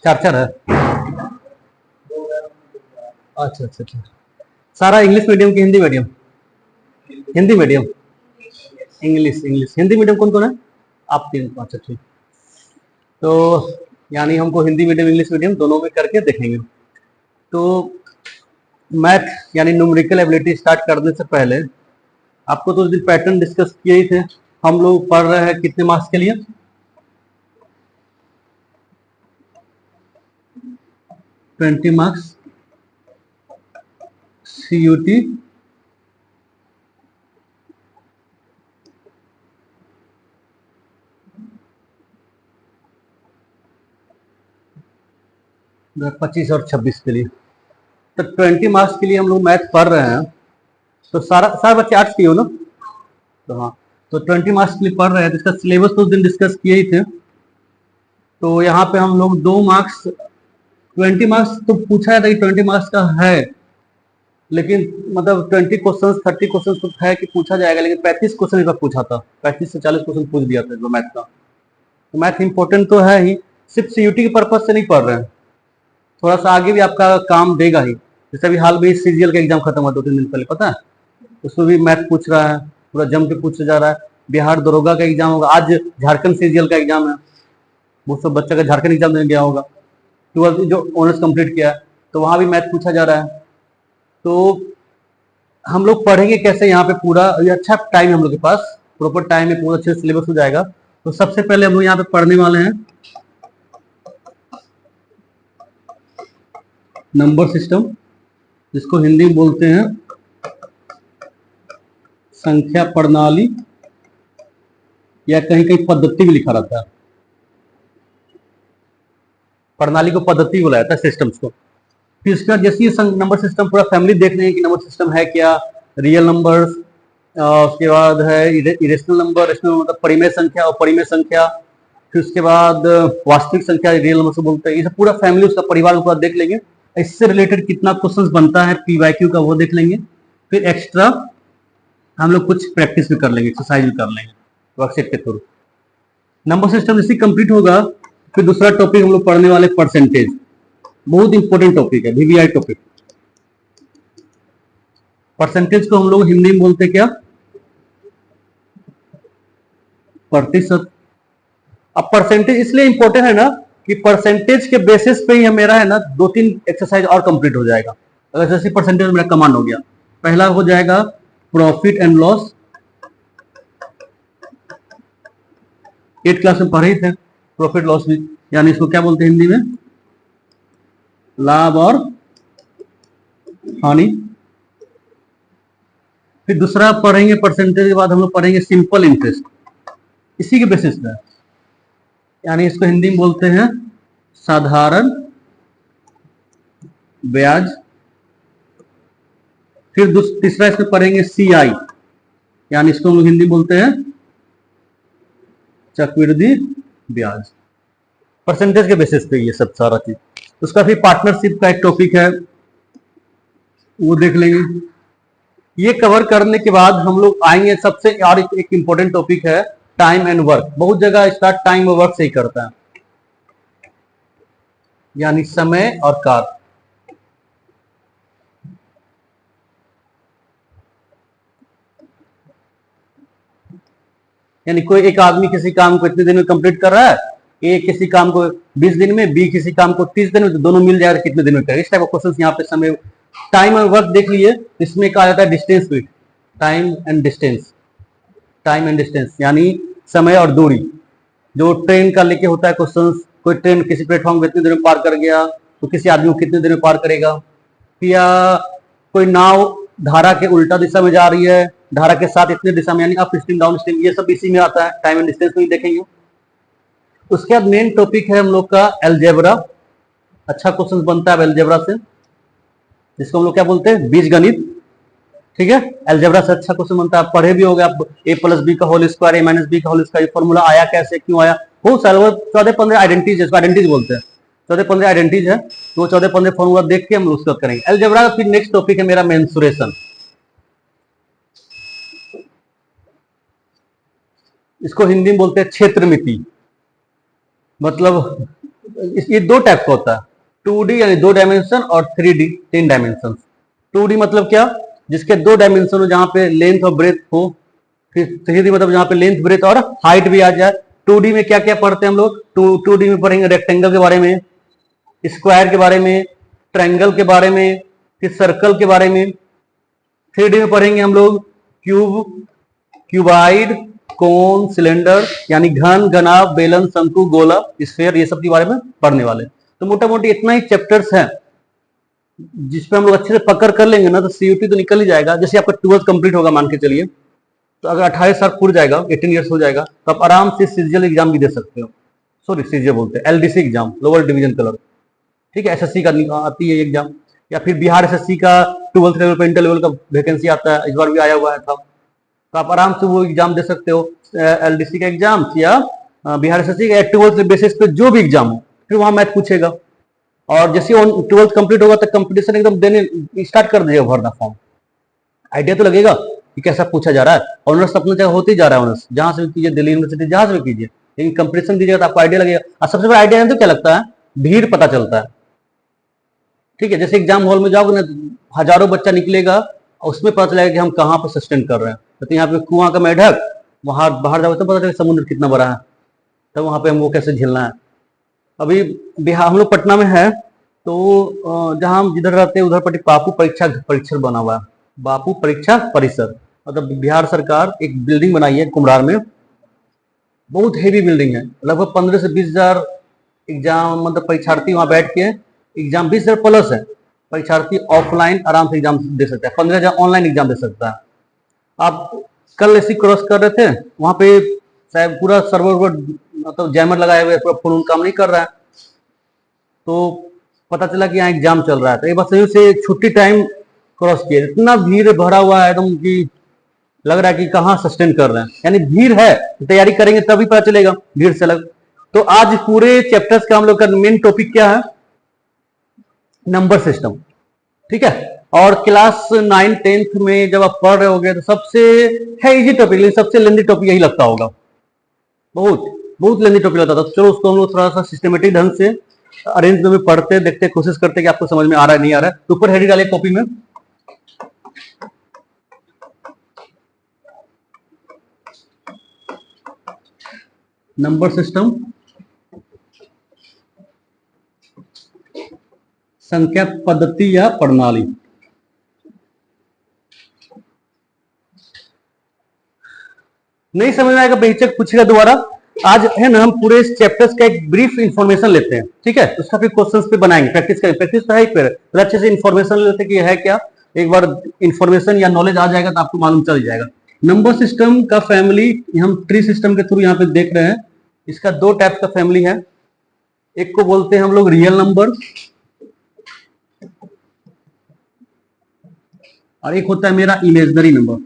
चार चार है। अच्छा अच्छा अच्छा। सारा इंग्लिश मीडियम की Hindi medium? Hindi medium. English English Hindi medium कौन कौन है? आप तीन। अच्छा ठीक। तो यानी हमको हिंदी मीडियम इंग्लिश मीडियम दोनों में करके देखेंगे। तो मैथ यानी न्यूमेरिकल एबिलिटी स्टार्ट करने से पहले आपको तो उस दिन पैटर्न डिस्कस किए ही थे। हम लोग पढ़ रहे हैं कितने मार्क्स के लिए? 20 मार्क्स CUT पच्चीस और 26 के लिए। तो 20 मार्क्स के लिए हम लोग मैथ पढ़ रहे हैं। तो सारा सारे बच्चे आर्ट्स की हो ना? तो हाँ, तो 20 मार्क्स के लिए पढ़ रहे हैं तो इसका सिलेबस तो उस दिन डिस्कस किए ही थे। तो यहाँ पे हम लोग 2 मार्क्स 20 मार्क्स तो पूछा है था कि 20 मार्क्स का है, लेकिन मतलब 20 क्वेश्चन 30 क्वेश्चन तो है कि पूछा जाएगा, लेकिन 35 क्वेश्चन इस बार पूछा था। 35 से 40 क्वेश्चन पूछ दिया था जो मैथ का। तो मैथ इंपॉर्टेंट तो है ही, सिर्फ CUT के पर्पज से नहीं पढ़ रहे हैं, थोड़ा सा आगे भी आपका काम देगा ही। जैसे अभी हाल में CGL का एग्जाम खत्म हुआ 2-3 दिन पहले, पता है? उसमें भी मैथ पूछ रहा है, पूरा जम के पूछा जा रहा है। बिहार दरोगा का एग्जाम होगा आज, झारखंड CGL का एग्जाम है, वो सब बच्चा का झारखंड एग्जाम देने गया होगा, 12th जो ऑनर्स कंप्लीट किया है, तो वहां भी मैथ पूछा जा रहा है। तो हम लोग पढ़ेंगे कैसे यहाँ पे पूरा, ये अच्छा टाइम है हम लोग के पास, प्रॉपर टाइम में पूरा अच्छे सिलेबस हो जाएगा। तो सबसे पहले हम लोग यहाँ पे पढ़ने वाले हैं नंबर सिस्टम, जिसको हिंदी में बोलते हैं संख्या प्रणाली, या कहीं कहीं पद्धति भी लिखा रहता है। प्रणाली को पद्धति बुलाया जाता है, सिस्टम्स को। फिर उसके बाद जैसे ये नंबर सिस्टम पूरा फैमिली देख लेंगे कि नंबर सिस्टम है क्या, रियल नंबर्स, उसके बाद है इरेशनल नंबर, रेशनल मतलब परिमेय संख्या और परिमेय संख्या, फिर उसके बाद वास्तविक संख्या रियल नंबर से बोलते हैं। ये सब पूरा फैमिली उसका परिवार पूरा देख लेंगे। इससे रिलेटेड कितना क्वेश्चंस बनता है PYQ का वो देख लेंगे। फिर एक्स्ट्रा हम लोग कुछ प्रैक्टिस भी कर लेंगे, एक्सरसाइज भी कर लेंगे वर्कशीट के थ्रू। नंबर सिस्टम जैसे कंप्लीट होगा, फिर दूसरा टॉपिक हम लोग पढ़ने वाले परसेंटेज, बहुत इंपॉर्टेंट टॉपिक है, VVI टॉपिक। परसेंटेज को हम लोग हिंदी में बोलते क्या? प्रतिशत। अब परसेंटेज इसलिए इंपॉर्टेंट है ना कि परसेंटेज के बेसिस पे ही मेरा है ना 2-3 एक्सरसाइज और कंप्लीट हो जाएगा। अगर जैसे परसेंटेज मेरा कमांड हो गया, पहला हो जाएगा profit and loss, 8th class में पढ़े थे प्रॉफिट लॉस भी, यानी इसको क्या बोलते हैं हिंदी में? लाभ और हानि। फिर दूसरा पढ़ेंगे परसेंटेज के बाद हम लोग पढ़ेंगे सिंपल इंटरेस्ट, इसी के बेसिस पे, यानी इसको हिंदी में बोलते हैं साधारण ब्याज। फिर तीसरा इसमें पढ़ेंगे CI, यानी इसको हम लोग हिंदी बोलते हैं चक्रवृद्धि ब्याज। परसेंटेज के बेसिस पे ये सब सारा चीज। उसका फिर पार्टनरशिप का एक टॉपिक है, वो देख लेंगे। ये कवर करने के बाद हम लोग आएंगे सबसे और एक इंपॉर्टेंट टॉपिक है टाइम एंड वर्क। बहुत जगह स्टार्ट टाइम और वर्क से ही करता है, यानी समय और कार्य। यानी कोई एक आदमी किसी काम को इतने दिन में कंप्लीट कर रहा है, ए किसी काम को 20 दिन में, बी किसी काम को 30 दिन में, तो दोनों मिल जाएगा कितने दिन में करेगा। इस टाइप का क्वेश्चन यहाँ पे समय टाइम और वर्क देख लिए। इसमें कहा जाता है डिस्टेंस भी, time and distance, time and distance यानी समय और दूरी। जो ट्रेन का लेके होता है क्वेश्चन, कोई ट्रेन किसी प्लेटफॉर्म को कितने देर में पार कर गया, तो किसी आदमी को कितने देर में पार करेगा। या कोई नाव धारा के उल्टा दिशा में जा रही है, धारा के साथ इतने दिशा में, यानी अप स्ट्रीम डाउन स्ट्रीम, ये सब इसी में आता है, टाइम एंड डिस्टेंस में ही देखेंगे। उसके बाद मेन टॉपिक है हम लोग का अलजेब्रा। अच्छा क्वेश्चन बनता है अलजेब्रा से, जिसको हम लोग क्या बोलते हैं? बीज गणित। ठीक है, अलजेब्रा से अच्छा क्वेश्चन बनता है, आप पढ़े भी होंगे आप, A+B का होल स्क्वायर, A-B का होल स्क्वायर, फॉर्मूला आया कैसे, क्यों आया, बहुत सारे 14-15 आइडेंटिटीज है, आइडेंटिटीज बोलते हैं, 14-15 आइडेंटिटीज है। तो 14-15 फॉर्मूला देख के हम उसका करेंगे अलजेब्रा। फिर नेक्स्ट टॉपिक है मेरा मेंसुरेशन, इसको हिंदी में बोलते हैं क्षेत्रमिति। मतलब ये दो टाइप का होता है, 2D यानी 2 डायमेंशन और 3D 3 डायमेंशन। 2D मतलब क्या, जिसके 2 डायमेंशन हो, जहां पे लेंथ और ब्रेथ हो। फिर 3D मतलब जहां पे लेंथ ब्रेथ और हाइट भी आ जाए। 2D में क्या क्या पढ़ते हैं हम लोग, 2D में पढ़ेंगे रेक्टेंगल के बारे में, स्क्वायर के बारे में, ट्रायंगल के बारे में, फिर सर्कल के बारे में। 3D में पढ़ेंगे हम लोग क्यूब, क्यूबाइड, कोन, सिलेंडर यानी घन, घनाभ, बेलन, शंकु, गोला, स्फीयर, ये सब के बारे में पढ़ने वाले। तो मोटा मोटी इतना ही चैप्टर्स है जिसपे हम लोग अच्छे से पकड़ कर लेंगे ना, तो सीयूटी तो निकल ही जाएगा। जैसे आपका 12th कंप्लीट होगा मान के चलिए, तो अगर 28 साल पूरा जाएगा, 18 ईयर्स हो जाएगा, तो आप आराम से सीजीएल एग्जाम भी दे सकते हो। सॉरी सीजीएल बोलते हैं, LDC exam, lower division clerk. ठीक है, एसएससी का आती है एग्जाम, या फिर बिहार एसएससी का 12th लेवल पर इंटर लेवल का वैकेंसी आता है, इस बार भी आया हुआ है था। तो आप आराम से वो एग्जाम दे सकते हो, एलडीसी का एग्जाम या बिहार एसएससी का 12th बेसिस पे जो भी एग्जाम हो, फिर वहां मैथ पूछेगा। और जैसे 12th कंप्लीट होगा तो कंपटीशन एकदम देने स्टार्ट कर देगा, भरना फॉर्म। आइडिया तो लगेगा कि कैसा पूछा जा रहा है। ऑनर्स अपना जगह होते ही जा रहा है, ऑनर्स जहां से भी कीजिए, दिल्ली यूनिवर्सिटी जहां से भी कीजिए, लेकिन कंपटीशन दीजिएगा तो आपको आइडिया लगेगा। और सबसे बड़ा आइडिया है तो क्या लगता है, भीड़ पता चलता है। ठीक है, जैसे एग्जाम हॉल में जाओगे ना, हजारों बच्चा निकलेगा, उसमें पता चलेगा कि हम कहाँ पर सस्टेन कर रहे हैं। तो यहाँ पे कुआं का मेढक, वहां बाहर जाओगे तो पता चलेगा समुद्र कितना बड़ा है, तो वहां पे हमको कैसे झेलना है। अभी बिहार, हम लोग पटना में है, तो जहां हम जिधर रहते हैं उधर पर बापू परीक्षा परिसर बना हुआ है। बापू परीक्षा परिसर मतलब बिहार सरकार एक बिल्डिंग बनाई है कुम्हरार में, बहुत हेवी बिल्डिंग है। लगभग 15 से 20 हजार एग्जाम मतलब परीक्षार्थी वहां बैठ के एग्जाम, 20 हजार प्लस है परीक्षार्थी, ऑफलाइन आराम से एग्जाम दे सकता है। 15 हजार ऑनलाइन एग्जाम दे सकता है। आप कल ऐसी क्रॉस कर रहे थे, वहां पे शायद पूरा सर्वर मतलब जैमर लगाए हुए, पूरा फोन काम नहीं कर रहा है, तो पता चला कि यहाँ एग्जाम चल रहा है। तो एक बार सही से छुट्टी टाइम क्रॉस किए, इतना भीड़ भरा हुआ है एकदम कि लग रहा है कि कहाँ सस्टेन कर रहे हैं। यानी भीड़ है, तैयारी करेंगे तभी पता चलेगा भीड़ से अलग। तो आज पूरे चैप्टर्स का हम लोग का मेन टॉपिक क्या है, नंबर सिस्टम। ठीक है, और क्लास 9 10th में जब आप पढ़ रहे होगे तो सबसे है इजी टॉपिक, लेकिन सबसे लेंदी टॉपिक यही लगता होगा, बहुत बहुत लेंदी टॉपिक लगता था। तो चलो उसको हम लोग थोड़ा सा सिस्टमेटिक ढंग से अरेंज में पढ़ते, देखते, कोशिश करते कि आपको समझ में आ रहा है नहीं आ रहा है। तो ऊपर हेडिंग डाले कॉपी में, नंबर सिस्टम, संख्या पद्धति या प्रणाली। नहीं समझ में आएगा बेहिचक पूछेगा दोबारा। आज है ना हम पूरे इस चैप्टर्स का एक ब्रीफ इंफॉर्मेशन लेते हैं। ठीक है, उसका फिर क्वेश्चंस पे बनाएंगे, प्रैक्टिस करेंगे। प्रैक्टिस तो है ही, फिर अच्छे से इंफॉर्मेशन लेते हैं कि है क्या। एक बार इंफॉर्मेशन या नॉलेज आ जाएगा तो आपको मालूम चल जाएगा। नंबर सिस्टम का फैमिली हम ट्री सिस्टम के थ्रू यहाँ पे देख रहे हैं। इसका दो टाइप का फैमिली है, एक को बोलते हैं हम लोग रियल नंबर, और एक होता है मेरा इमेजनरी नंबर।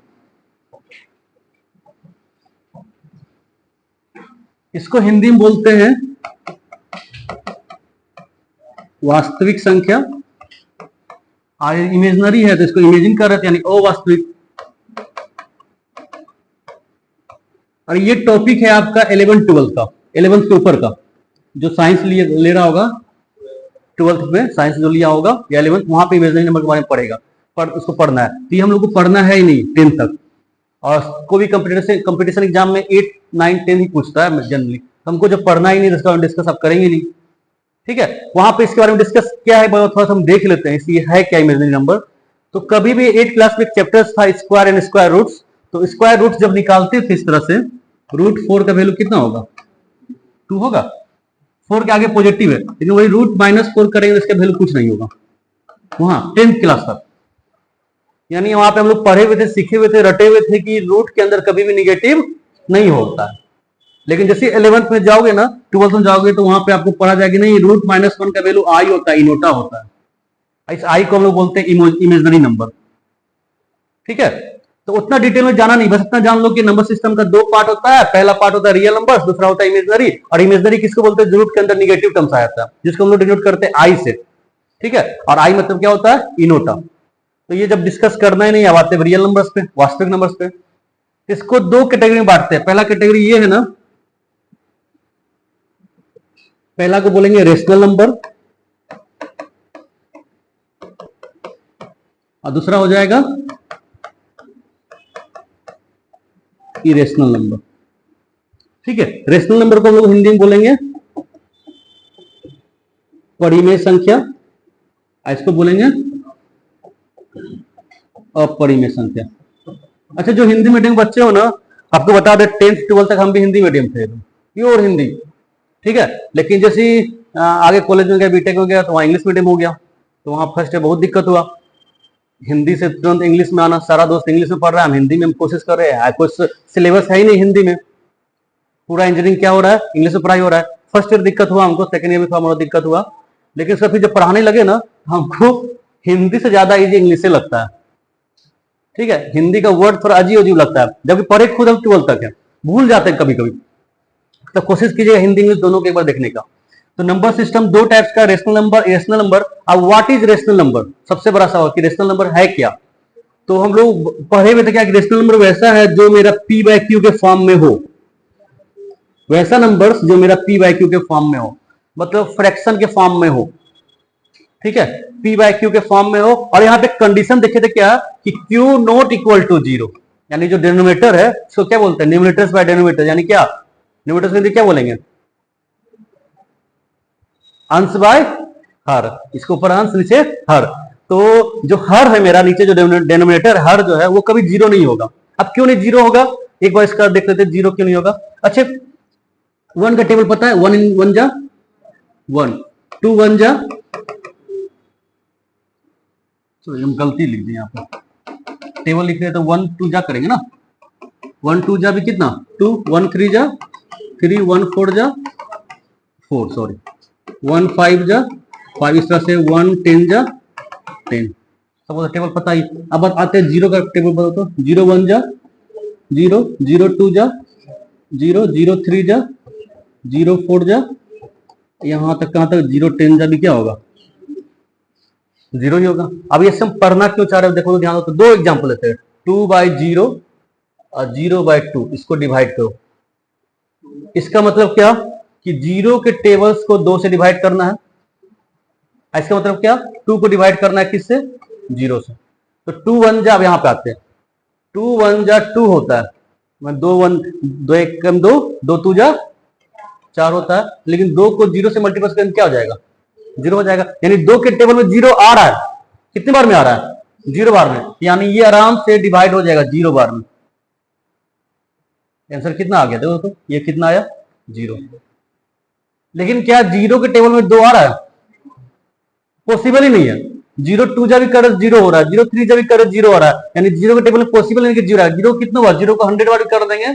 इसको हिंदी में बोलते हैं वास्तविक संख्या, और इमेजनरी है तो इसको इमेजिन कर रहे थे यानी अवास्तविक। और ये टॉपिक है आपका 11th 12th का, 11th के ऊपर का, जो साइंस ले रहा होगा 12th में, साइंस जो लिया होगा या 11th, वहां पे इमेजनरी नंबर के बारे में पढ़ेगा, पर उसको पढ़ना है। तो ये हम लोग को पढ़ना है ही नहीं 10th तक। और कोई भी कंपटीशन एग्जाम में 8 9 10 ही पूछता है जनरली, हमको जब पढ़ना ही नहीं, इसका डिस्कस आप करेंगे नहीं। ठीक है, वहां पे इसके बारे में डिस्कस क्या है थोड़ा सा हम देख लेते हैं, इसलिए है क्या इमेजिनरी नंबर। तो कभी भी 8th क्लास में चैप्टर्स था स्क्वायर एंड स्क्वायर रूट्स, तो स्क्वायर रूट्स जब निकालते थे इस तरह से, रूट 4 का वैल्यू कितना होगा, 2 होगा। 4 के आगे पॉजिटिव है, लेकिन वही रूट -4 करेंगे तो इसका वैल्यू कुछ नहीं होगा वहां 10th क्लास तक। यानी वहां पे हम लोग पढ़े हुए थे, सीखे हुए थे, रटे हुए थे कि रूट के अंदर कभी भी निगेटिव नहीं होता है। लेकिन जैसे 11th में जाओगे ना, 12th में जाओगे, तो वहां पे आपको पढ़ा जाएगा नहीं, रूट -1 का वैल्यू आई होता है, इनोटा होता है। इस आई को हम लोग बोलते हैं इमेजनरी नंबर। ठीक है, तो उतना डिटेल में जाना नहीं, बस इतना जान लो कि नंबर सिस्टम का दो पार्ट होता है। पहला पार्ट होता है रियल नंबर, दूसरा होता है इमेजनरी। और इमेजनरी किसको बोलते हैं, रूट के अंदर निगेटिव टर्म्स आ जाता है, जिसको हम लोग डिनोट करते हैं आई से। ठीक है, और आई मतलब क्या होता है, इनोटा। तो ये जब डिस्कस करना ही नहीं, अब आते हैं रियल नंबर्स पे, वास्तविक नंबर्स पे। इसको दो कैटेगरी में बांटते हैं। पहला कैटेगरी ये है ना, पहला को बोलेंगे रेशनल नंबर और दूसरा हो जाएगा इरेशनल नंबर। ठीक है, रेशनल नंबर को हम लोग हिंदी में बोलेंगे परिमेय संख्या, इसको बोलेंगे अपरिमेय संख्या। अच्छा, जो हिंदी मीडियम बच्चे हो ना, आपको बता दें 10th 12th तक हम भी हिंदी मीडियम थे, प्योर हिंदी। ठीक है, लेकिन जैसे आगे कॉलेज में गया, बीटेक में गया, तो वहाँ इंग्लिश मीडियम हो गया, तो वहाँ फर्स्ट बहुत दिक्कत हुआ। हिंदी से तुरंत इंग्लिश में आना, सारा दोस्त इंग्लिश में पढ़ रहा है, हम हिंदी में कोशिश कर रहे हैं, कुछ सिलेबस है ही नहीं हिंदी में, पूरा इंजीनियरिंग क्या हो रहा है, इंग्लिश में पढ़ाई हो रहा है। फर्स्ट ईयर दिक्कत हुआ हमको, सेकंड ईयर में थोड़ा मोड़ा दिक्कत हुआ, लेकिन उसका फिर जब पढ़ाने लगे ना, हमको हिंदी से ज्यादा इजी इंग्लिश से लगता है। ठीक है, हिंदी का वर्ड थोड़ा अजीब अजीब लगता है, जबकि पढ़े खुद हम 12th तक है, भूल जाते हैं कभी कभी। तो कोशिश कीजिएगा हिंदी इंग्लिश दोनों के एक बार देखने का। तो नंबर सिस्टम दो टाइप्स का, रेशनल नंबर, इरेशनल नंबर। अब व्हाट इज रेशनल नंबर, सबसे बड़ा सवाल कि रेशनल नंबर है क्या। तो हम लोग पढ़े हुए थे क्या कि रेशनल नंबर वैसा है जो मेरा पी बाय क्यू के फॉर्म में हो, वैसा नंबर जो मेरा पी बाय क्यू के फॉर्म में हो, मतलब फ्रैक्शन के फॉर्म में हो। ठीक है, पी बाय क्यू के फॉर्म में हो, और यहां पे कंडीशन देखे थे क्या कि q not equal to zero, यानी जो डिनोमिनेटर है उसको क्या बोलते हैं, न्यूमरेटर्स बाय डिनोमिनेटर, यानी क्या न्यूमरेटर्स क्या बोलेंगे, अंश बाय हर, इसके ऊपर अंश नीचे हर। तो जो हर है मेरा, नीचे जो डिनोमिनेटर हर जो है वो कभी जीरो नहीं होगा। अब क्यों नहीं जीरो होगा, एक बार इसका देख लेते, जीरो क्यों नहीं होगा। अच्छा, वन का टेबल पता है, वन इन वन जा वन, टू वन जा, तो हम गलती लिख दिए यहाँ पर, टेबल लिख रहे तो वन टू जा करेंगे ना, वन टू जा भी कितना टू, वन थ्री जा थ्री, वन फोर जा फोर, सॉरी वन फाइव जा फाइव, इस तरह से वन टेन जा टेन, सब टेबल पता ही। अब आते हैं जीरो का टेबल बताओ, तो जीरो वन जा जीरो, जीरो टू जा जीरो, जीरो थ्री जा जीरो फोर जा, यहां तक कहां तक जीरो टेन जा भी क्या होगा, जीरो ही होगा। अब ये सब पढ़ना क्यों चाह रहे हो, देखो तो ध्यान दो, तो दो एग्जांपल लेते हैं, टू बाई जीरो और जीरो बाई टू, इसको डिवाइड करो। इसका मतलब क्या कि जीरो के टेबल्स को दो से डिवाइड करना है, इसका मतलब क्या, टू को डिवाइड करना है किससे, जीरो से। तो टू वन जा, अब यहां पे आते हैं, टू वन जा टू होता है, मैं दो वन, दो एक कम दो, दो टू जा चार होता है, लेकिन दो को जीरो से मल्टीप्लाई करके क्या हो जाएगा, जीरो हो जाएगा, यानी दो के टेबल में जीरो आ रहा है, कितनी बार में आ रहा है, जीरो बार में, यानी ये आराम से डिवाइड हो जाएगा जीरो बार में। आंसर कितना आ गया, देखो तो ये कितना आया, जीरो। लेकिन क्या जीरो के टेबल में दो आ रहा है, पॉसिबल ही नहीं है। जीरो टू जा भी कर जीरो हो रहा है, जीरो थ्री जा भी कर जीरो आ रहा है, यानी जीरो के टेबल में पॉसिबल नहीं कि जीरो है। जीरो कितना हुआ, जीरो को 100 बार भी कर देंगे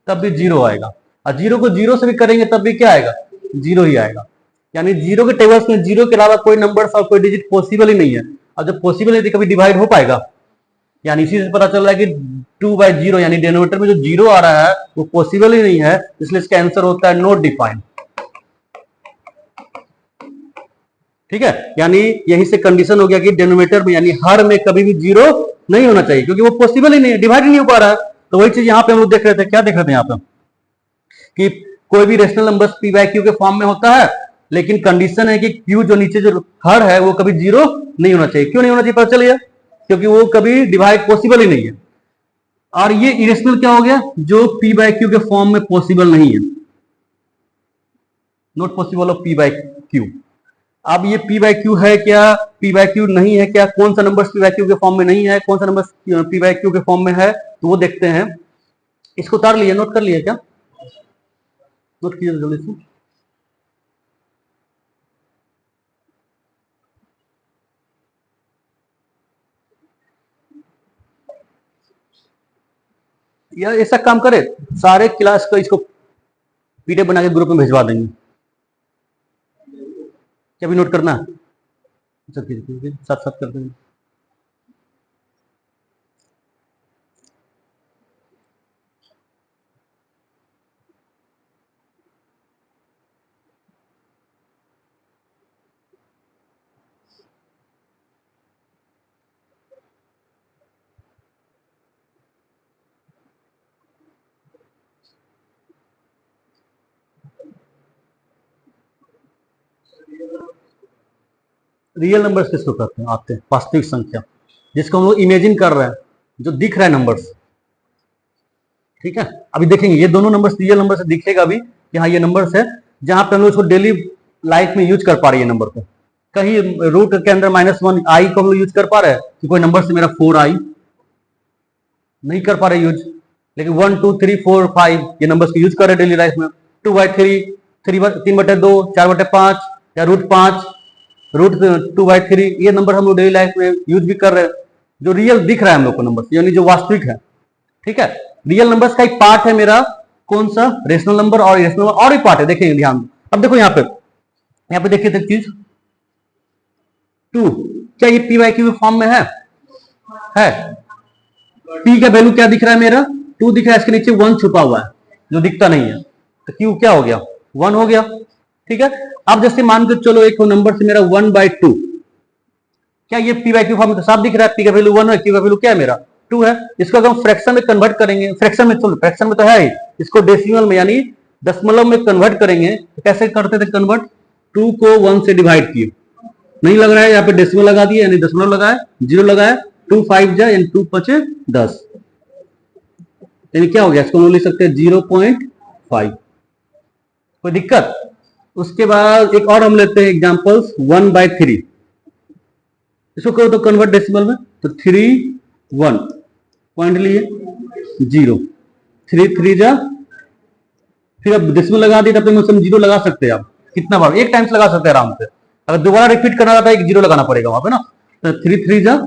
तब भी जीरो आएगा, और जीरो को जीरो से भी करेंगे तब भी क्या आएगा, जीरो ही आएगा। यानी जीरो के टेबल्स में जीरो के अलावा कोई नंबर और कोई डिजिट पॉसिबल ही नहीं है, और जब पॉसिबल नहीं तो कभी डिवाइड हो पाएगा। यानी इसी से पता चल रहा है कि टू बाई जीरो, यानी डिनोमिनेटर में जो जीरो आ रहा है वो पॉसिबल ही नहीं है, इसलिए इसका आंसर होता है नॉट डिफाइंड। ठीक है, यानी यही से कंडीशन हो गया कि डिनोमिनेटर में यानी हर में कभी भी जीरो नहीं होना चाहिए, क्योंकि वो पॉसिबल ही नहीं है, डिवाइड ही नहीं हो पा रहा है। तो वही चीज यहां पे हम लोग देख रहे थे, क्या देख रहे थे यहाँ पे कि कोई भी rational number P by Q के फॉर्म में होता है, लेकिन कंडीशन है कि क्यू जो नीचे जो हर है वो कभी जीरो नहीं होना चाहिए। क्यों नहीं होना चाहिए पता चलिए, क्योंकि वो कभी डिवाइड पॉसिबल ही नहीं है। और ये इरेशनल क्या हो गया, जो पी बाई क्यू के फॉर्म में पॉसिबल नहीं है, not possible of P by Q. अब ये पी बाई क्यू है क्या, पी बाई क्यू नहीं है क्या, कौन सा नंबर पी बाई क्यू के फॉर्म में नहीं है, कौन सा नंबर पी बाई क्यू के फॉर्म में है, तो वो देखते हैं। इसको उतार लिए, नोट कर लिए क्या, नोट कीजिए जल्दी से। या ऐसा काम करे, सारे क्लास को इसको पीडीएफ बना के ग्रुप में भिजवा देंगे, क्या भी नोट करना है, साथ साथ कर देंगे। रियल नंबर्स किसको कहते हैं? आते हैं वास्तविक संख्या, जिसको हम लोग इमेजिन कर रहे हैं, जो दिख रहा है नंबर्स। ठीक है, अभी देखेंगे ये दोनों नंबर्स रियल नंबर से दिखेगा अभी कि हाँ ये नंबर्स है, जहां पे हम लोग इसको डेली लाइफ में यूज कर पा रही है नंबर को। कहीं रूट के अंदर -1 आई को हम लोग यूज कर पा रहे हैं कि कोई नंबर से मेरा 4 आई नहीं कर पा रहे यूज, लेकिन 1 2 3 4 5 ये नंबर्स को यूज कर रहे हैं डेली लाइफ में। 2/3, 3/2, 4/5 या √5, √2/3 ये नंबर हम लोग डेली लाइफ में यूज भी कर रहे हैं, जो रियल दिख रहा है हम लोग को नंबर, यानी जो वास्तविक है। ठीक है, रियल नंबर्स का एक पार्ट है मेरा कौन सा? रेशनल नंबर और इरेशनल नंबर, और एक पार्ट है, देखेंगे ध्यान। अब देखो यहाँ पे देखिए एक चीज 2, क्या ये p/q फॉर्म में है? p का वैल्यू क्या दिख रहा है मेरा? 2 दिख रहा है, इसके नीचे 1 छुपा हुआ है जो दिखता नहीं है, तो q क्या हो गया? 1 हो गया। ठीक है, अब जैसे मान के चलो एक नंबर से मेरा 1/2, क्या ये p/q फॉर्म में? तो साफ दिख रहा है, p का वैल्यू 1 है, q का वैल्यू क्या है मेरा? 2 है। इसको अगर हम फ्रैक्शन में कन्वर्ट करेंगे, फ्रैक्शन में तो है ही, इसको डेसिमल में यानी दशमलव में कन्वर्ट करेंगे, तो कैसे करते थे कन्वर्ट? 2 को 1 से डिवाइड किए, नहीं लग रहा है, यहाँ पे डेसिमल लगा दिए यानी दशमलव लगाए, 0 लगाए, 2 5 जा यानी 2 5 10, यानी क्या हो गया? इसको हम लिख सकते हैं 0.5। कोई दिक्कत? उसके बाद एक और हम लेते हैं एग्जांपल्स 1/3, इसको करो तो कन्वर्ट डेसिमल में, तो 3 1 पॉइंट लिए 0, 3 3 जा, फिर अब डेसिमल लगा दिया, तब तक 0 लगा सकते हैं आप, कितना बार? एक टाइम से लगा सकते हैं आराम से। अगर दोबारा रिपीट करना रहता है, एक 0 लगाना पड़ेगा वहां पे ना। तो 3 3 जा,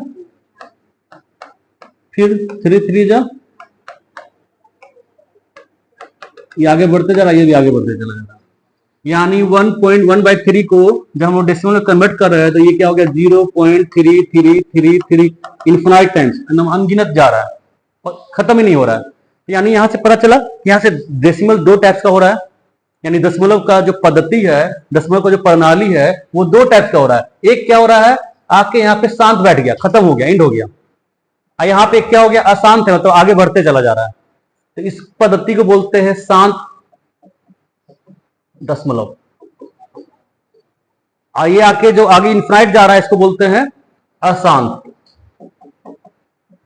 फिर 3 3 जा, ये आगे बढ़ते जा रहा है, ये भी आगे बढ़ते चला जा रहा है, यानी 1.1/3 को जब हम डेसिमल में कन्वर्ट कर रहे हैं, तो ये क्या हो गया? 0.3333 इन्फिनाइट टाइम्स, अनगिनत जा रहा है और खत्म ही नहीं हो रहा है। यानी यहां से पता चला कि यहां से डेसिमल 2 टाइप्स का हो रहा है, यानी दशमलव का जो पद्धति है, दशमलव का जो प्रणाली है, वो 2 टाइप का हो रहा है। एक क्या हो रहा है? आके यहाँ पे शांत बैठ गया, खत्म हो गया, एंड हो गया। यहाँ पे क्या हो गया? अशांत है, तो आगे बढ़ते चला जा रहा है, तो इस पद्धति को बोलते हैं शांत दशमलव। ये आके जो आगे इन्फिनाइट जा रहा है, इसको बोलते हैं अशांत।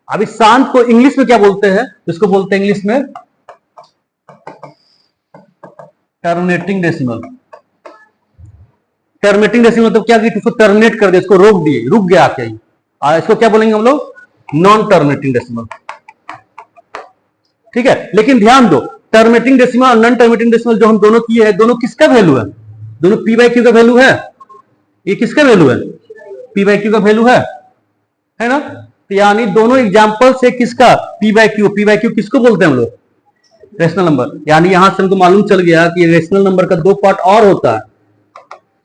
अभी शांत को इंग्लिश में क्या बोलते हैं? इसको बोलते हैं इंग्लिश में टर्मिनेटिंग डेसिमल। टर्मिनेटिंग डेसिमल तो क्या किया? इसको टर्मिनेट कर दिया, इसको रोक दिए, रुक गया क्या? इसको क्या बोलेंगे हम लोग? Non terminating decimal. ठीक है, लेकिन ध्यान दो, टर्मिनेटिंग डेसिमल और नॉन टर्मिनेटिंग डेसिमल जो हम दोनों किए हैं, दोनों किसका वैल्यू है? दोनों p/q का वैल्यू है। ये किसका वैल्यू है? p/q का वैल्यू है ना? तो यानी दोनों एग्जांपल से किसका? p/q किसको बोलते हैं हम लोग? Rational number. यानी यहां से हमको मालूम चल गया कि रेशनल नंबर का 2 पार्ट और होता है।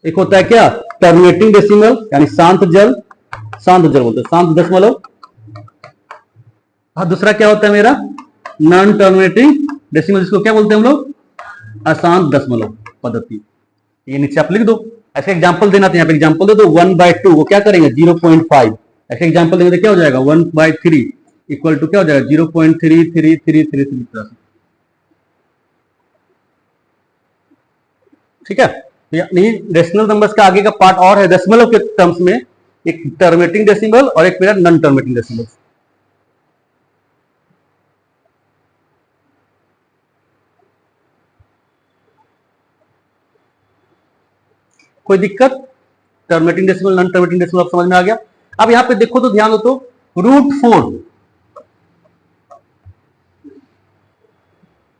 एक होता है क्या? टर्मिनेटिंग डेसिमल, यानी शांत जल बोलते हैं, शांत दशमलव। और दूसरा क्या होता है मेरा? नॉन टर्मिनेटिंग डेसिमल, जिसको क्या बोलते हैं हम लोग? अशांत दशमलव पद्धति। ये नीचे आप लिख दो, ऐसे एग्जांपल देना, तो यहाँ पे एग्जांपल दे दो। 1/2 वो क्या करेंगे? 0.5। ऐसे एग्जांपल देंगे तो क्या हो जाएगा? 1/3 इक्वल टू क्या हो जाएगा? 0.3333। ठीक है, यानी रेशनल नंबर्स का आगे का पार्ट और है दशमलव के टर्म्स में, एक टर्मिनेटिंग डेसिमल और एक मेरा नॉन टर्मिनेटिंग डेसिमल। कोई दिक्कत? Terminating decimal, non terminating decimal आप समझ में आ गया। अब यहां पे देखो तो ध्यान दो, तो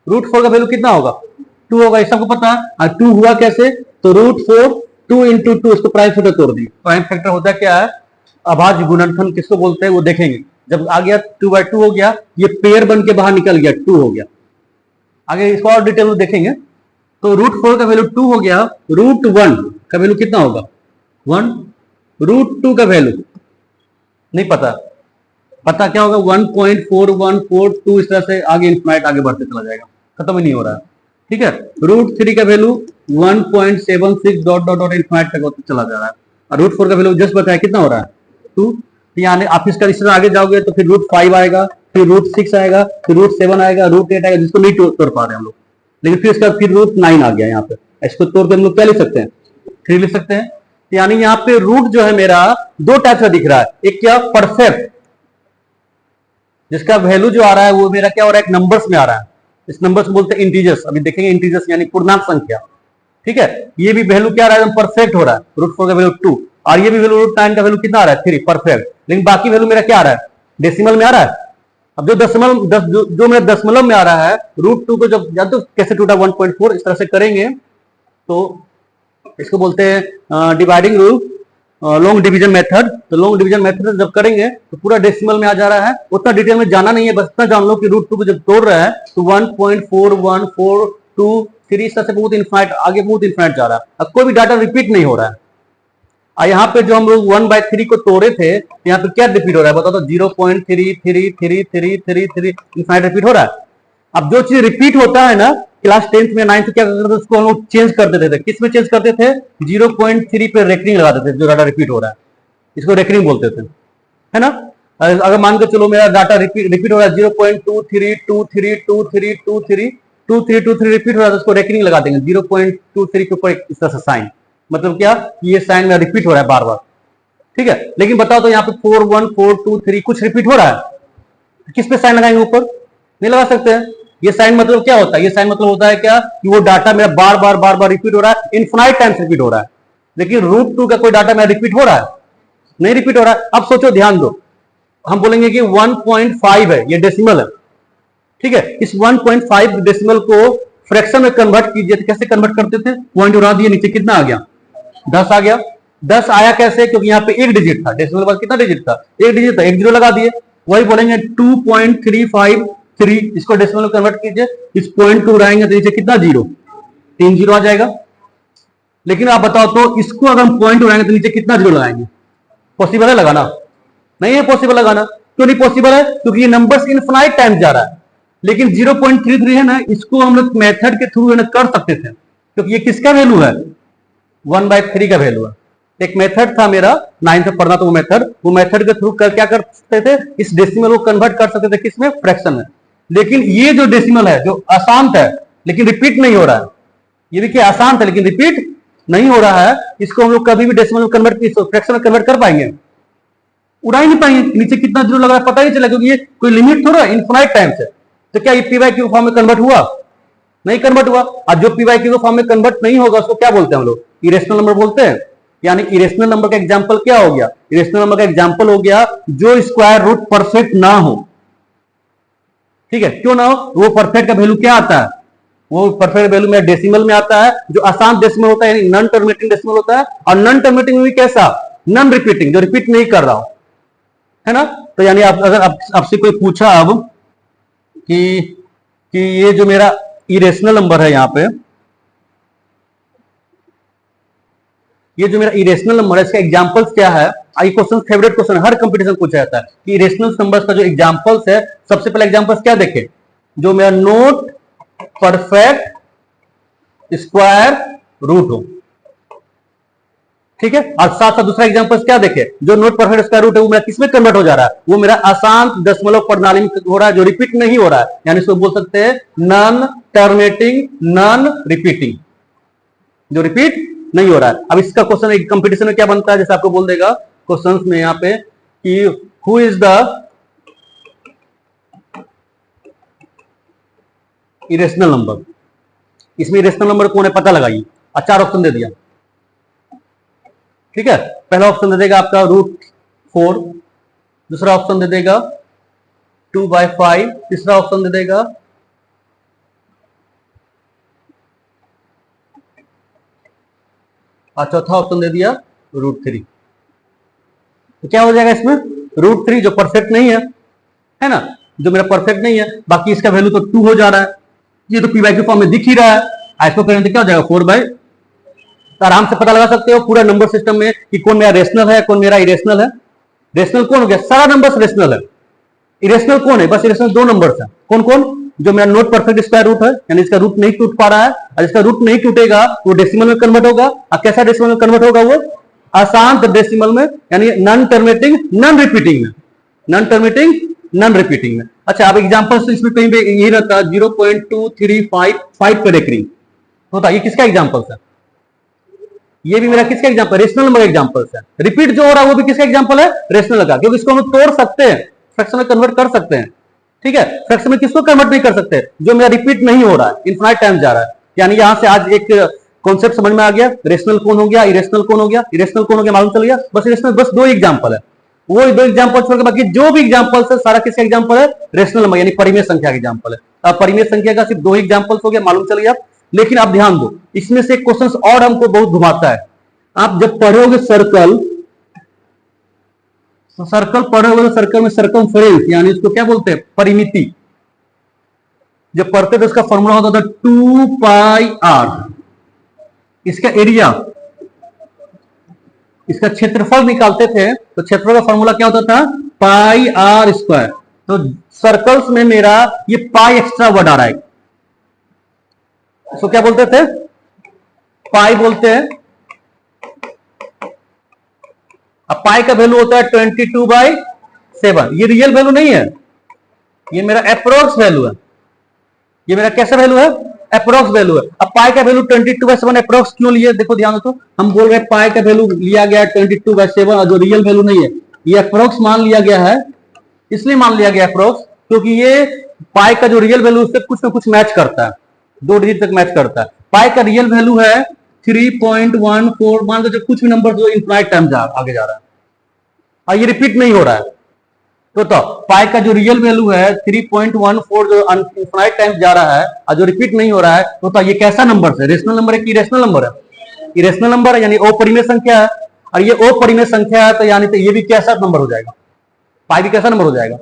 √4 का वैल्यू कितना होगा? 2 होगा, ये सबको पता है। 2 हुआ कैसे? तो √4 2 × 2, इसको प्राइम फैक्टर तोड़ दी। प्राइम फैक्टर होता क्या है? अभाज्य गुणनफल किसको बोलते हैं वो देखेंगे। जब आ गया 2/2 हो गया, ये पेयर बन के बाहर निकल गया, 2 हो गया। आगे इसको और डिटेल में देखेंगे। तो √4 का वैल्यू 2 हो गया, √1 का वैल्यू कितना होगा? 1। √2 का वैल्यू नहीं पता क्या होगा? 1.4142, इस तरह से आगे इन्फिनाइट आगे बढ़ते चला जाएगा, खत्म ही नहीं हो रहा है। ठीक है, √3 का value 1.76 dot dot dot infinite तक चला जा रहा है। और √4 का वैल्यू जस्ट बताया कितना हो रहा है? 2। यानी आप इसका रिश्ता आगे जाओगे तो फिर √5 आएगा, फिर √6 आएगा, फिर √7 आएगा, √8 आएगा, जिसको नहीं तोड़ पा रहे हम लोग। लेकिन फिर इसका फिर √9 आ गया यहाँ पे। इसको तोड़ के हम लोग क्या लिख सकते हैं? 3 लिख सकते हैं। यानी यहाँ पे रूट जो है मेरा दो टाइप का दिख रहा है, एक क्या परफेक्ट, जिसका वैल्यू जो आ रहा है वो मेरा क्या हो रहा है, एक नंबर्स में आ रहा है, इस नंबर्स को बोलते हैं इंटीजर्स, अभी देखेंगे इंटीजर्स यानी पूर्णांक संख्या। ठीक है, ये भी वैल्यू क्या आ रहा है, परफेक्ट हो रहा है, रूट 4 का वैल्यू 2, और ये भी वैल्यू रूट 9 का वैल्यू कितना आ रहा है, 3, परफेक्ट। लेकिन बाकी वैल्यू मेरा क्या आ रहा है, डेसिमल में आ रहा है। अब जो जो मेरा दशमलव में आ रहा है, रूट 2 को जब या तो कैसे टूटा 1.4 इस तरह से करेंगे तो इसको बोलते हैं dividing rule, long division method. तो लॉन्ग डिवीजन मेथड जब करेंगे तो पूरा डेसिमल में आ जा रहा है, उतना डिटेल में जाना नहीं है, बस इतना जान लो कि रूट 2 को जब तोड़ रहा है तो 1.4142 इस तरह से बहुत इन्फाइनाइट आगे बहुत इन्फाइनाइट जा रहा है। अब कोई भी डाटा रिपीट नहीं हो रहा है। यहाँ पे जो हम लोग 1/3 को तोड़े थे, यहाँ पे क्या रिपीट हो रहा है बताओ तो, 0.333333 इन्फाइनाइट रिपीट हो रहा है। अब जो चीज रिपीट होता है ना, क्लास 10th में 9th क्या करते थे, उसको हम लोग चेंज कर देते थे। किस में चेंज करते थे, 0.3 पे रेकरिंग लगा देते थे, जो डाटा रिपीट हो रहा है इसको रेकरिंग बोलते थे, है ना। अगर मान के चलो मेरा डाटा रिपीट हो रहा है 0.232323232323 रिपीट हो रहा है तो उसको रेकरिंग लगा देंगे 0.23 के ऊपर इस तरह से साइन, मतलब क्या, ये साइन में रिपीट हो रहा है बार बार। ठीक है, लेकिन बताओ तो यहाँ पे 41423 कुछ रिपीट हो रहा है, किस पे साइन लगाएंगे, ऊपर नहीं लगा सकते हैं। ये साइन मतलब क्या होता है, ये साइन मतलब होता है क्या कि वो डाटा मेरा बार बार रिपीट हो रहा है, इनफिनाइट टाइम्स रिपीट हो रहा है। लेकिन रूट 2 का कोई डाटा मेरा रिपीट हो रहा है, नहीं रिपीट हो रहा है। अब सोचो, ध्यान दो, हम बोलेंगे कि 1.5 है, ये डेसिमल है। ठीक है, इस 1.5 डेसिमल को फ्रैक्शन में कन्वर्ट कीजिए तो कैसे कन्वर्ट करते थे, पॉइंट उड़ा दिए, नीचे कितना आ गया, 10 आ गया। 10 आया कैसे, क्योंकि यहाँ पे एक डिजिट था, डेसिमल के बाद कितना डिजिट था, एक डिजिट था, एक जीरो लगा दिए। वही बोलेंगे 2.353, इसको डेसिमल में कन्वर्ट कीजिए, इस पॉइंट को उड़ाएंगे तो नीचे कितना, 0, 3 जीरो आ जाएगा। लेकिन आप बताओ तो इसको अगर हम पॉइंट उड़ाएंगे तो नीचे कितना जीरो लगाएंगे, पॉसिबल है लगाना, नहीं है पॉसिबल लगाना। क्यों नहीं पॉसिबल है, क्योंकि ये नंबर्स इनफिनाइट टाइम जा रहा है। लेकिन 0.33 है ना, इसको हम लोग मेथड के थ्रू कर सकते थे, क्योंकि ये किसका वैल्यू है, 1/3 का वैल्यू है। एक मेथड था मेरा 9th में पढ़ना, तो वो मेथड के थ्रू क्या कर सकते थे, इस डेसिमल को कन्वर्ट कर सकते थे किसमें, फ्रैक्शन में। लेकिन ये जो डेसिमल है जो अशांत है लेकिन रिपीट नहीं हो रहा है, ये भी क्या अशांत है लेकिन रिपीट नहीं हो रहा है, इसको हम लोग कभी भी डेसिमल में कन्वर्ट, फ्रैक्शन में कन्वर्ट कर पाएंगे, उड़ा ही नहीं पाएंगे। नीचे कितना जीरो लगा पता ही चला, क्योंकि ये कोई लिमिट थोड़ा इनफिनाइट टाइम से। तो क्या ये पीवाई क्यू फॉर्म में कन्वर्ट हुआ, नहीं कन्वर्ट हुआ। और जो पीवाई क्यू फॉर्म में कन्वर्ट नहीं होगा उसको क्या बोलते हैं हम लोग, इरेशनल नंबर बोलते हैं। यानी इरेशनल नंबर का एग्जांपल क्या हो गया, इरेशनल नंबर का एग्जांपल हो गया जो स्क्वायर रूट परफेक्ट ना हो। ठीक है, क्यों ना हो, वो परफेक्ट का वैल्यू क्या आता है, वो परफेक्ट वैल्यू में डेसिमल में आता है, जो अशांत डेसिमल होता है, यानी नॉन टर्मिनेटिंग डेसिमल होता है। और नॉन टर्मिनेटिंग में भी कैसा, नॉन रिपीटिंग, जो रिपीट नहीं कर रहा हो, है ना। तो यानी अगर आपसे कोई पूछा अब कि ये जो मेरा इरेशनल नंबर है, यहाँ पे ये जो मेरा इरेशनल नंबर है, इसका एग्जांपल्स क्या है। आई क्वेश्चन फेवरेट क्वेश्चन, हर कंपटीशन पूछा जाता है कि इरेशनल नंबर्स का जो एग्जांपल्स है, सबसे पहले एग्जांपल्स क्या देखे, जो मेरा नोट परफेक्ट स्क्वायर रूट हो। ठीक है, और साथ साथ दूसरा एग्जांपल्स क्या देखे, जो नोट परफेक्ट स्क्वायर रूट है वो मेरा किसमें कन्वर्ट हो जा रहा है, वो मेरा अशांत दशमलव प्रणाली में हो रहा है, जो रिपीट नहीं हो रहा है। यानी इसको बोल सकते हैं नॉन टर्मिनेटिंग नॉन रिपीटिंग, जो रिपीट नहीं हो रहा है। अब इसका क्वेश्चन एक कंपटीशन में क्या बनता है, जैसे आपको बोल देगा क्वेश्चंस में यहाँ पे कि who is the irrational number, इसमें इरेशनल नंबर कौन है पता लगाइए। 4 ऑप्शन दे दिया। ठीक है, पहला ऑप्शन दे देगा आपका √4, दूसरा ऑप्शन दे देगा 2/5, तीसरा ऑप्शन दे देगा और चौथा ऑप्शन दे दिया √3। तो क्या हो जाएगा इसमें, √3 जो परफेक्ट नहीं है ना, जो मेरा परफेक्ट नहीं है, बाकी इसका वैल्यू तो 2 हो जा रहा है, ये तो पीवाई के फॉर्म में दिख ही रहा है। इसको करेंगे तो क्या हो जाएगा 4/, तो आराम से पता लगा सकते हो पूरा नंबर सिस्टम में कि कौन मेरा रेशनल है कौन मेरा इरेशनल है। रेशनल कौन हो गया, सारा नंबर रेशनल है। इरेशनल कौन है, बस इरेशनल 2 नंबर्स है, कौन कौन, जो मेरा नोट परफेक्ट स्क्वायर रूट है, यानी इसका रूट नहीं टूट पा रहा है, और इसका रूट नहीं टूटेगा वो डेसिमल में कन्वर्ट होगा। और कैसा डेसिमल में कन्वर्ट होगा, वो अशांत डेसिमल में, यानी नॉन टर्मिनेटिंग नॉन रिपीटिंग में, नॉन टर्मिनेटिंग नॉन रिपीटिंग में। अच्छा, अब एग्जांपल इसमें कहीं पे यही रहता है 0.2355 पे रेकरिंग होता है, ये किसका एग्जांपल है, ये भी मेरा किसका एग्जांपल, रेशनल नंबर एग्जांपल है। रिपीट जो हो रहा है वो भी किसका एग्जांपल है, रेशनल का, क्योंकि इसको हम तोड़ सकते हैं, फ्रैक्शन में कन्वर्ट कर सकते हैं। ठीक है, फ्रैक्शन में किसको कन्वर्ट नहीं कर सकते, जो मेरा रिपीट नहीं हो रहा है, इनफाइनाइट टाइम जा रहा है। यानी यहां से आज एक कॉन्सेप्ट समझ में आ गया, रेशनल कौन हो गया, इरेशनल कौन हो गया, इरेशनल कौन हो गया मालूम चल गया। बस इरेशनल बस दो एग्जांपल है, वो दो एग्जांपल छोड़ के बाकी जो भी एग्जांपल है सारा किसका एग्जांपल है, रेशनल नंबर यानी परिमेय संख्या का एग्जांपल है। अब परिमेय संख्या का सिर्फ दो ही एग्जांपल्स हो गया, मालूम चल गया। लेकिन आप ध्यान दो, इसमें से क्वेश्चन और हमको बहुत घुमाता है। आप जब पढ़ोगे सर्कल, तो सर्कल पढ़ोगे तो सर्कल में सर्कमफ्रेंस यानी इसको क्या बोलते हैं, परिमिति, जब पढ़ते तो इसका फॉर्मूला होता था 2 पाई आर। इसका एरिया, इसका क्षेत्रफल निकालते थे तो क्षेत्रफल का फॉर्मूला क्या होता था, पाई आर स्क्वायर। तो सर्कल्स में मेरा ये पाई एक्स्ट्रा वर्ड आ रहा है, इसको क्या बोलते थे, पाई बोलते हैं। अब पाई का वैल्यू होता है 22/7। ये रियल वैल्यू नहीं है, ये मेरा अप्रोक्स वैल्यू है। ये मेरा कैसा वैल्यू है, अप्रोक्स वैल्यू है। अब पाई का वैल्यू 22/7 अप्रोक्स क्यों लिए, देखो ध्यान दो, हम बोल रहे हैं पाई का वैल्यू लिया गया 22/7 और जो रियल वैल्यू नहीं है, ये अप्रोक्स मान लिया गया है। इसलिए मान लिया गया अप्रोक्स क्योंकि ये पाई का जो रियल वैल्यू उससे कुछ ना कुछ मैच करता है, 2 डिजिट तक मैच करता है। पाई का रियल वैल्यू है 3.14, मान लो जब कुछ भी नंबर जो इनफाइनाइट टाइम आगे जा रहा है और ये रिपीट नहीं हो रहा है, तो पाई का जो रियल वैल्यू है 3.14 जो इनफाइनाइट टाइम जा रहा है और जो रिपीट नहीं हो रहा है, तो ये कैसा नंबर है, रेशनल नंबर है कि इरेशनल नंबर है, इरेशनल नंबर है यानी अपरिमेय संख्या है। और ये अपरिमेय संख्या है तो यानी तो ये भी कैसा नंबर हो जाएगा, पाई भी कैसा नंबर हो जाएगा,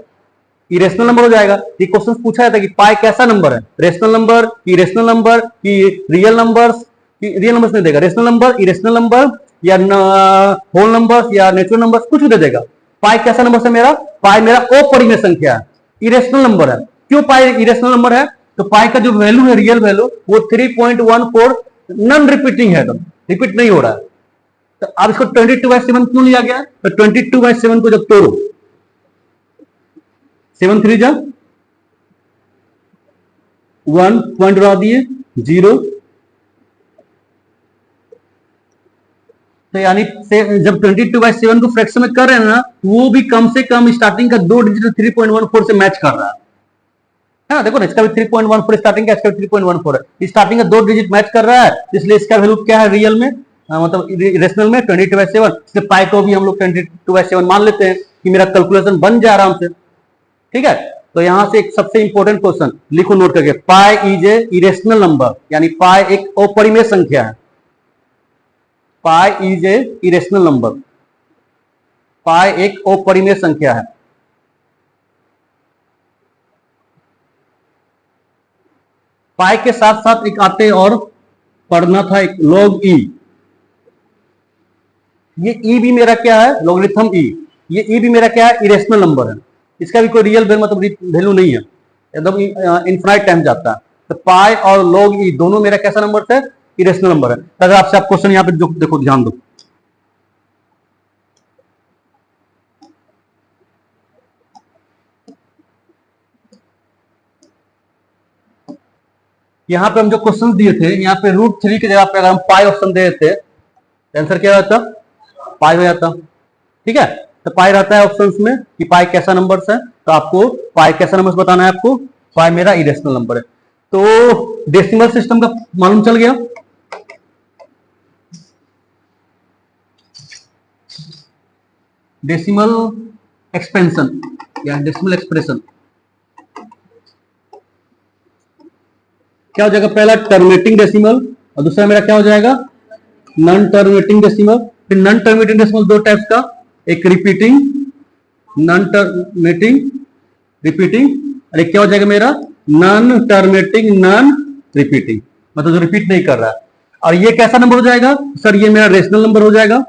इरेशनल नंबर हो जाएगा। ये क्वेश्चन पूछा जाता है कि पाई कैसा नंबर है, रेशनल नंबर कि इरेशनल नंबर कि रियल नंबर्स, रियल नंबर्स नहीं देगा, रेशनल नंबर, इरेशनल नंबर या होल नंबर्स या नेचुरल नंबर्स, कुछ भी दे देगा। पाई कैसा नंबर है मेरा, पाई मेरा अपरिमेय संख्या है, इरेशनल नंबर है। क्यों पाई इरेशनल नंबर है, तो पाई का जो वैल्यू है रियल वैल्यू वो 3.14 नॉन रिपीटिंग है, तो रिपीट नहीं हो रहा है। तो अब इसको 22/7 क्यों लिया गया, तो 22/7 को जब तोड़ो, 7 3 जा 1 पॉइंट उड़ा दिए 0, तो यानी जब 22/7 को फ्रैक्शन में कर रहे हैं ना, वो भी कम से कम स्टार्टिंग का 2 डिजिट 3.14 से मैच कर रहा है। हाँ देखो ना, इसका भी 3.14 स्टार्टिंग का, इसका भी 3.14 है, स्टार्टिंग का 2 डिजिट मैच कर रहा है, इसलिए इसका वैल्यू क्या है रियल में, मतलब रेशनल में 22/7। इसलिए पाई को भी हम लोग 22/7 मान लेते हैं कि मेरा कैलकुलेशन बन जाए आराम से। ठीक है, तो यहां से एक सबसे इंपॉर्टेंट क्वेश्चन लिखो नोट करके, pi is a irrational number यानी पाई एक अपरिमेय संख्या है, pi is a irrational number, pi एक अपरिमेय संख्या है। पाई के साथ साथ एक आते और पढ़ना था एक लॉग ई। ये ई भी मेरा क्या है, लॉगरिथम ई, ये ई भी मेरा क्या है, इरेशनल नंबर है। इसका भी कोई रियल वैल्यू मतलब वैल्यू नहीं है, एकदम इनफाइनाइट टाइम जाता है। तो पाई और लॉग ई दोनों मेरा कैसा नंबर है, इरेशनल नंबर है। अगर आपसे आप क्वेश्चन यहां पे जो देखो ध्यान दो, यहां पे हम जो क्वेश्चन दिए थे, यहाँ पे √3 की जगह पे अगर हम पाई ऑप्शन दे देते, आंसर क्या रहता, पाई हो जाता। ठीक है, तो पाई रहता है ऑप्शंस में कि पाई कैसा नंबर है, तो आपको पाई कैसा नंबर बताना है, आपको पाई मेरा इरेशनल नंबर है। तो डेसिमल सिस्टम का मालूम चल गया। डेसिमल एक्सपेंशन या डेसिमल एक्सप्रेशन क्या हो जाएगा, पहला टर्मिनेटिंग डेसिमल और दूसरा मेरा क्या हो जाएगा, नॉन टर्मिनेटिंग डेसिमल। फिर नॉन टर्मिनेटिंग डेसिमल दो टाइप्स का, एक रिपीटिंग, नॉन टर्मिनेटिंग रिपीटिंग, और एक क्या हो जाएगा मेरा नॉन टर्मिनेटिंग नॉन रिपीटिंग, मतलब जो रिपीट नहीं कर रहा है। और ये कैसा नंबर हो जाएगा सर, ये मेरा रेशनल नंबर हो जाएगा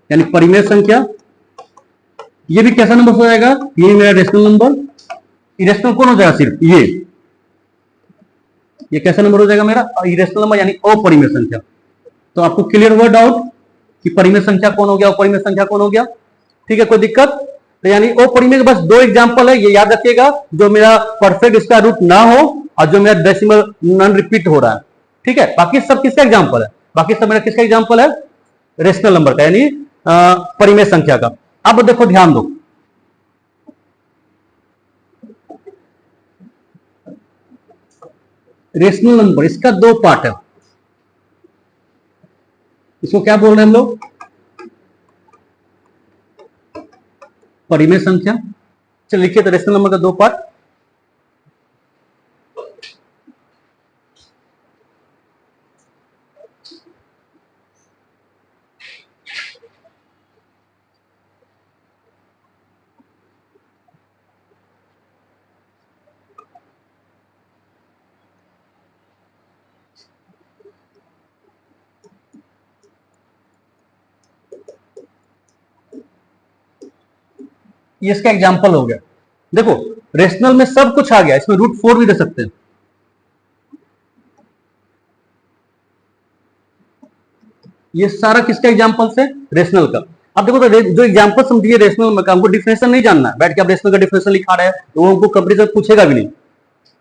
यानी परिमेय संख्या। ये भी कैसा नंबर हो जाएगा, ये मेरा रेशनल नंबर। इरेशनल कौन हो जाएगा, सिर्फ ये कैसा नंबर हो जाएगा मेरा, इरेशनल नंबर यानी अपरिमेय संख्या। तो आपको क्लियर हुआ डाउट कि परिमेय संख्या कौन हो गया, अपरिमेय संख्या कौन हो गया। ठीक है, कोई दिक्कत, तो यानी अपरिमेय के बस दो एग्जांपल है, ये याद रखिएगा, जो मेरा परफेक्ट इसका रूट ना हो और जो मेरा डेसिमल नॉन रिपीट हो रहा है। ठीक है, बाकी सब किसका एग्जांपल है, बाकी सब मेरा किसका एग्जांपल है, रेशनल नंबर का, यानी परिमेय संख्या का। अब देखो ध्यान दो, रेशनल नंबर इसका दो पार्ट है, इसको क्या बोल रहे हैं हम लोग, परिमेय संख्या। चलिए लिखिए, तो रेशनल नंबर का दो पार्ट, ये इसका एग्जाम्पल हो गया। देखो रेशनल में सब कुछ आ गया, इसमें √4 भी दे सकते हैं। ये सारा किसका एग्जाम्पल है, रेशनल का। अब देखो तो जो एग्जाम्पल हम दिए रेशनल में, हमको डिफिनेशन नहीं जानना है, बैठ के आप रेशनल का डिफिनेशन लिखा रहे हैं तो वो हमको कंपटीशन पूछेगा भी नहीं,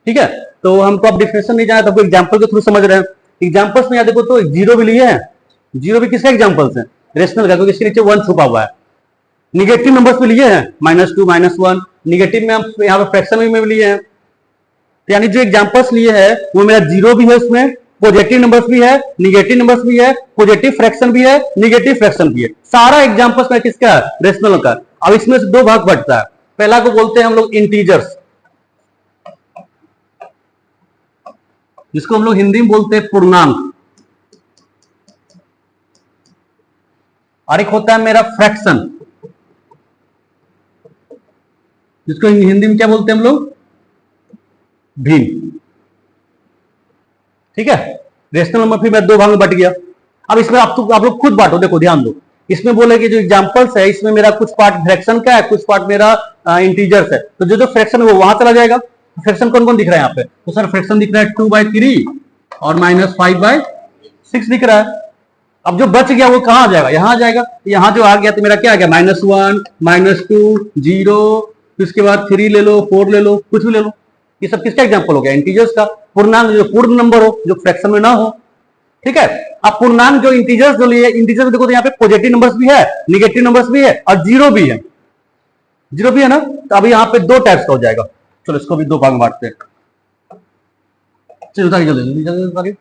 ठीक है। तो हमको अब डिफिनेशन नहीं जाना, तो एग्जाम्पल के थ्रू समझ रहे हैं। एग्जाम्पल्स में यहाँ देखो तो जीरो भी लिए हैं, जीरो भी किसका एग्जाम्पल्स है, रेशनल का, क्योंकि इसके नीचे 1 छुपा हुआ है। निगेटिव नंबर्स भी लिए हैं, -2 -1, निगेटिव में हम यहाँ पे फ्रैक्शन में भी लिए हैं। तो यानी जो एग्जाम्पल्स लिए हैं वो मेरा जीरो भी है, उसमें पॉजिटिव नंबर्स भी है, निगेटिव नंबर्स भी है, पॉजिटिव फ्रैक्शन भी है, निगेटिव फ्रैक्शन भी है। सारा एग्जाम्पल्स में किसका है, रेशनल का। अब इसमें से दो भाग बढ़ता है, पहला को बोलते हैं हम लोग इंटीजर्स, जिसको हम लोग हिंदी में बोलते हैं पूर्णांक, और एक होता है मेरा फ्रैक्शन, जिसको हिंदी में क्या बोलते हैं हम लोग, भिन्न, ठीक है। रेशनल नंबर फिर मैं दो भाग में बट गया। अब इसमें आप लोग खुद बांटो, देखो ध्यान दो, इसमें बोले कि जो एग्जांपल्स है इसमें मेरा कुछ पार्ट फ्रैक्शन का है, कुछ पार्ट मेरा इंटीजर्स है, तो जो जो फ्रैक्शन है वो वहां चला जाएगा। फ्रैक्शन कौन कौन दिख रहा है यहाँ पे, तो सर फ्रैक्शन दिख रहा है 2/3 और -5/6 दिख रहा है। अब जो बच गया वो कहां आ जाएगा, यहां आ जाएगा। यहाँ जो आ गया तो मेरा क्या आ गया, -1 -2 0, उसके बाद 3 ले लो, 4 ले लो, कुछ भी ले लो। ये सब किसका एग्जांपल हो गया, इंटीजर्स का। पूर्णांक जो पूर्ण नंबर हो, जो फ्रैक्शन में ना हो, ठीक है। अब पूर्णांक जो इंटीजर्स जो लिए, इंटीजर्स देखो तो यहाँ पे पॉजिटिव नंबर्स भी है, निगेटिव नंबर्स भी है और जीरो भी है, जीरो भी है ना। तो अभी यहाँ पे दो टाइप्स का हो जाएगा। चलो इसको भी दो भाग में बांटते हैं। चलो जल्दी जल्दी जल्दी।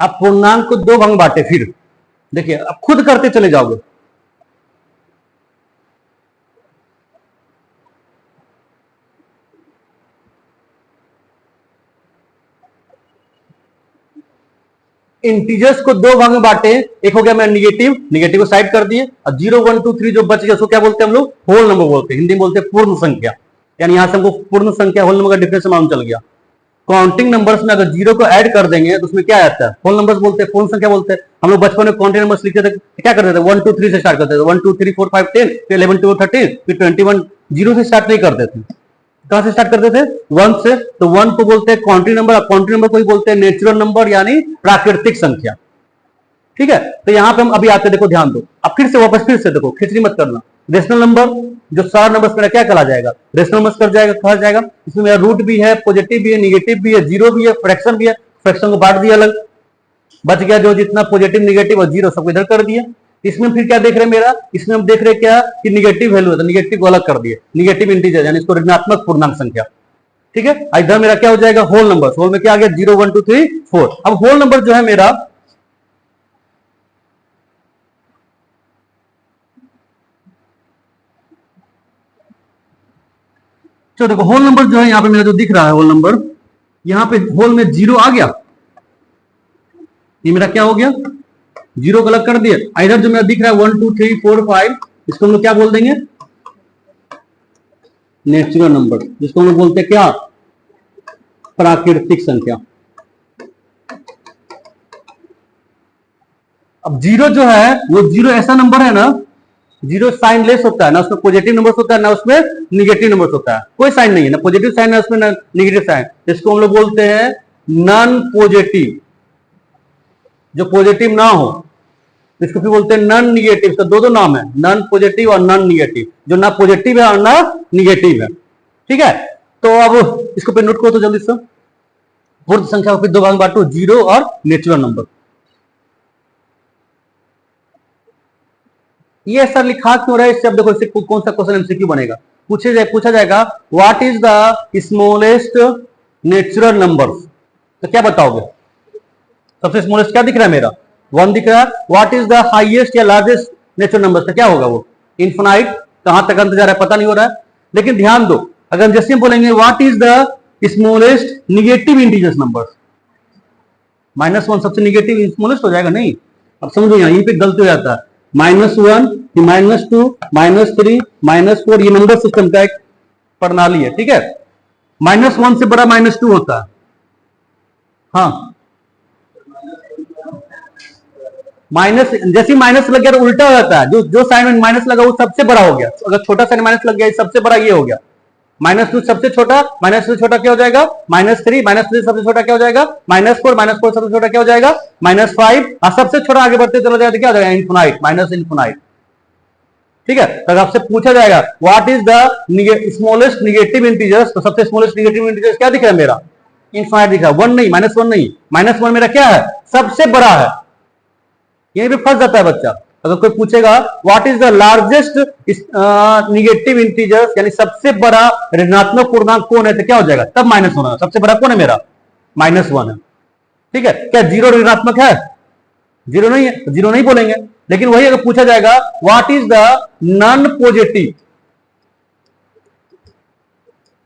आप पूर्णांक को दो भाग में बांटे, फिर देखिए अब खुद करते चले जाओगे। इंटीजर्स को दो भाग में बांटे, एक हो गया मैं निगेटिव, निगेटिव को साइड कर दिए, और 0 1 2 3 जो बच गया उसको क्या बोलते हैं हम लोग, होल नंबर बोलते हैं, हिंदी में बोलते हैं पूर्ण संख्या। यानी यहां से हमको पूर्ण संख्या होल नंबर का डिफरेंस मालूम चल गया। काउंटिंग नंबर्स में अगर जीरो को ऐड कर देंगे तो उसमें क्या आता है, होल नंबर्स बोलते हैं, पूर्ण संख्या बोलते हैं। हम लोग बचपन में काउंटिंग नंबर्स लिखते थे, क्या करते थे, 1 2 3 से स्टार्ट करते थे, 1 2 3 4 5 10, फिर 11 12 13, फिर 21, जीरो से स्टार्ट नहीं करते थे। कहां से स्टार्ट करते थे, 1 से। तो 1 को बोलते हैं काउंटिंग नंबर, काउंटिंग नंबर को ही बोलते हैं नेचुरल नंबर यानी प्राकृतिक संख्या, ठीक है। तो यहां पे हम अभी आते, देखो ध्यान दो, अब फिर से वापस फिर से देखो, खिचड़ी मत करना। रेशनल नंबर जो सारा नंबर्स मेरा क्या कहा जाएगा, रेशनल नंबर्स कर जाएगा, कहा जाएगा। इसमें मेरा रूट भी है, पॉजिटिव भी है, निगेटिव भी है, जीरो भी है, फ्रैक्शन भी है। फ्रैक्शन को बांट दिया अलग, बच गया जो जितना पॉजिटिव निगेटिव और जीरो सबको इधर कर दिया। इसमें फिर क्या देख रहे हैं मेरा, इसमें हम देख रहे हैं क्या कि निगेटिव वैल्यू है, तो निगेटिव को अलग कर दिए, निगेटिव इंटीजर यानी इसको ऋणात्मक पूर्णांक संख्या, ठीक है। इधर मेरा क्या हो जाएगा, होल नंबर, होल में क्या आ गया 0 1 2 3 4। अब होल नंबर जो है मेरा, तो देखो होल नंबर जो है यहां पे मेरा जो दिख रहा है होल नंबर, यहां पे होल में 0 आ गया, ये मेरा क्या हो गया, 0 को अलग कर दिया। इधर जो मेरा दिख रहा है 1 2 3 4 5, इसको हम लोग क्या बोल देंगे, नेचुरल नंबर, जिसको हम लोग बोलते हैं क्या, प्राकृतिक संख्या। अब 0 जो है वो 0 ऐसा नंबर है ना, 0 साइन लेस होता है ना, उसमें पॉजिटिव नंबर होता है ना उसमें निगेटिव नंबर होता है, कोई साइन नहीं है ना पॉजिटिव साइन है उसमें ना निगेटिव साइन, जिसको हम लोग बोलते हैं नॉन पॉजिटिव, जो पॉजिटिव ना हो इसको फिर बोलते हैं नॉन निगेटिव। तो दो नाम है, नॉन पॉजिटिव और नॉन निगेटिव, जो ना पॉजिटिव है और ना निगेटिव है, ठीक है। तो अब इसको पे नोट करो तो जल्दी से, पूर्ण संख्या को फिर दो भाग में बांटो, 0 और नेचुरल नंबर। ये ऐसा लिखा क्यों रहा है इससे, अब देखो इससे कौन सा क्वेश्चन एमसीक्यू बनेगा, पूछा जाएगा what is the smallest natural number, तो क्या बताओगे, सबसे स्मॉलेस्ट क्या दिख रहा है मेरा 1 दिख रहा है, व्हाट इज द हाईएस्ट या लार्जेस्ट नेचुरल नंबर, तो क्या होगा वो इनफिनाइट, कहां तक अंत जा रहा है पता नहीं हो रहा है। लेकिन ध्यान दो, अगर जैसे हम बोलेंगे what is the smallest negative integers number, -1 सबसे निगेटिव स्मॉलेस्ट हो जाएगा, नहीं। अब समझो यहीं पे गलती हो जाता है, -1 -2 -3 -4, ये नंबर सिस्टम का एक प्रणाली है, ठीक है। -1 से बड़ा -2 होता है, हाँ माइनस, जैसे माइनस लग गया तो उल्टा हो जाता है, जो साइन में माइनस लगा वो सबसे बड़ा हो गया, अगर छोटा साइन माइनस लग गया सबसे बड़ा ये हो गया, -2 सबसे छोटा, -2 छोटा क्या हो जाएगा -3, -3 सबसे छोटा क्या हो जाएगा -4 सबसे छोटा क्या हो जाएगा -5, और सबसे छोटा आगे बढ़ते चला जाएगा क्या हो जाएगा इनफिनाइट, माइनस इनफिनाइट, ठीक है। तो आपसे पूछा जाएगा what is the smallest negative integers, तो सबसे स्मॉलेस्ट निगेटिव इंटीजर्स क्या दिख रहा है मेरा, इनफिनाइट दिख रहा है, 1 नहीं -1 नहीं, -1 मेरा क्या है सबसे बड़ा है, यहीं पे फंस जाता है बच्चा। अगर कोई पूछेगा what is the largest negative integers, यानी सबसे बड़ा ऋणात्मक पूर्णांक कौन है, तो क्या हो जाएगा तब -1 है, सबसे बड़ा कौन है मेरा -1 है, ठीक है। क्या 0 ऋणात्मक है, 0 नहीं है, 0 नहीं बोलेंगे। लेकिन वही अगर पूछा जाएगा what is the non positive,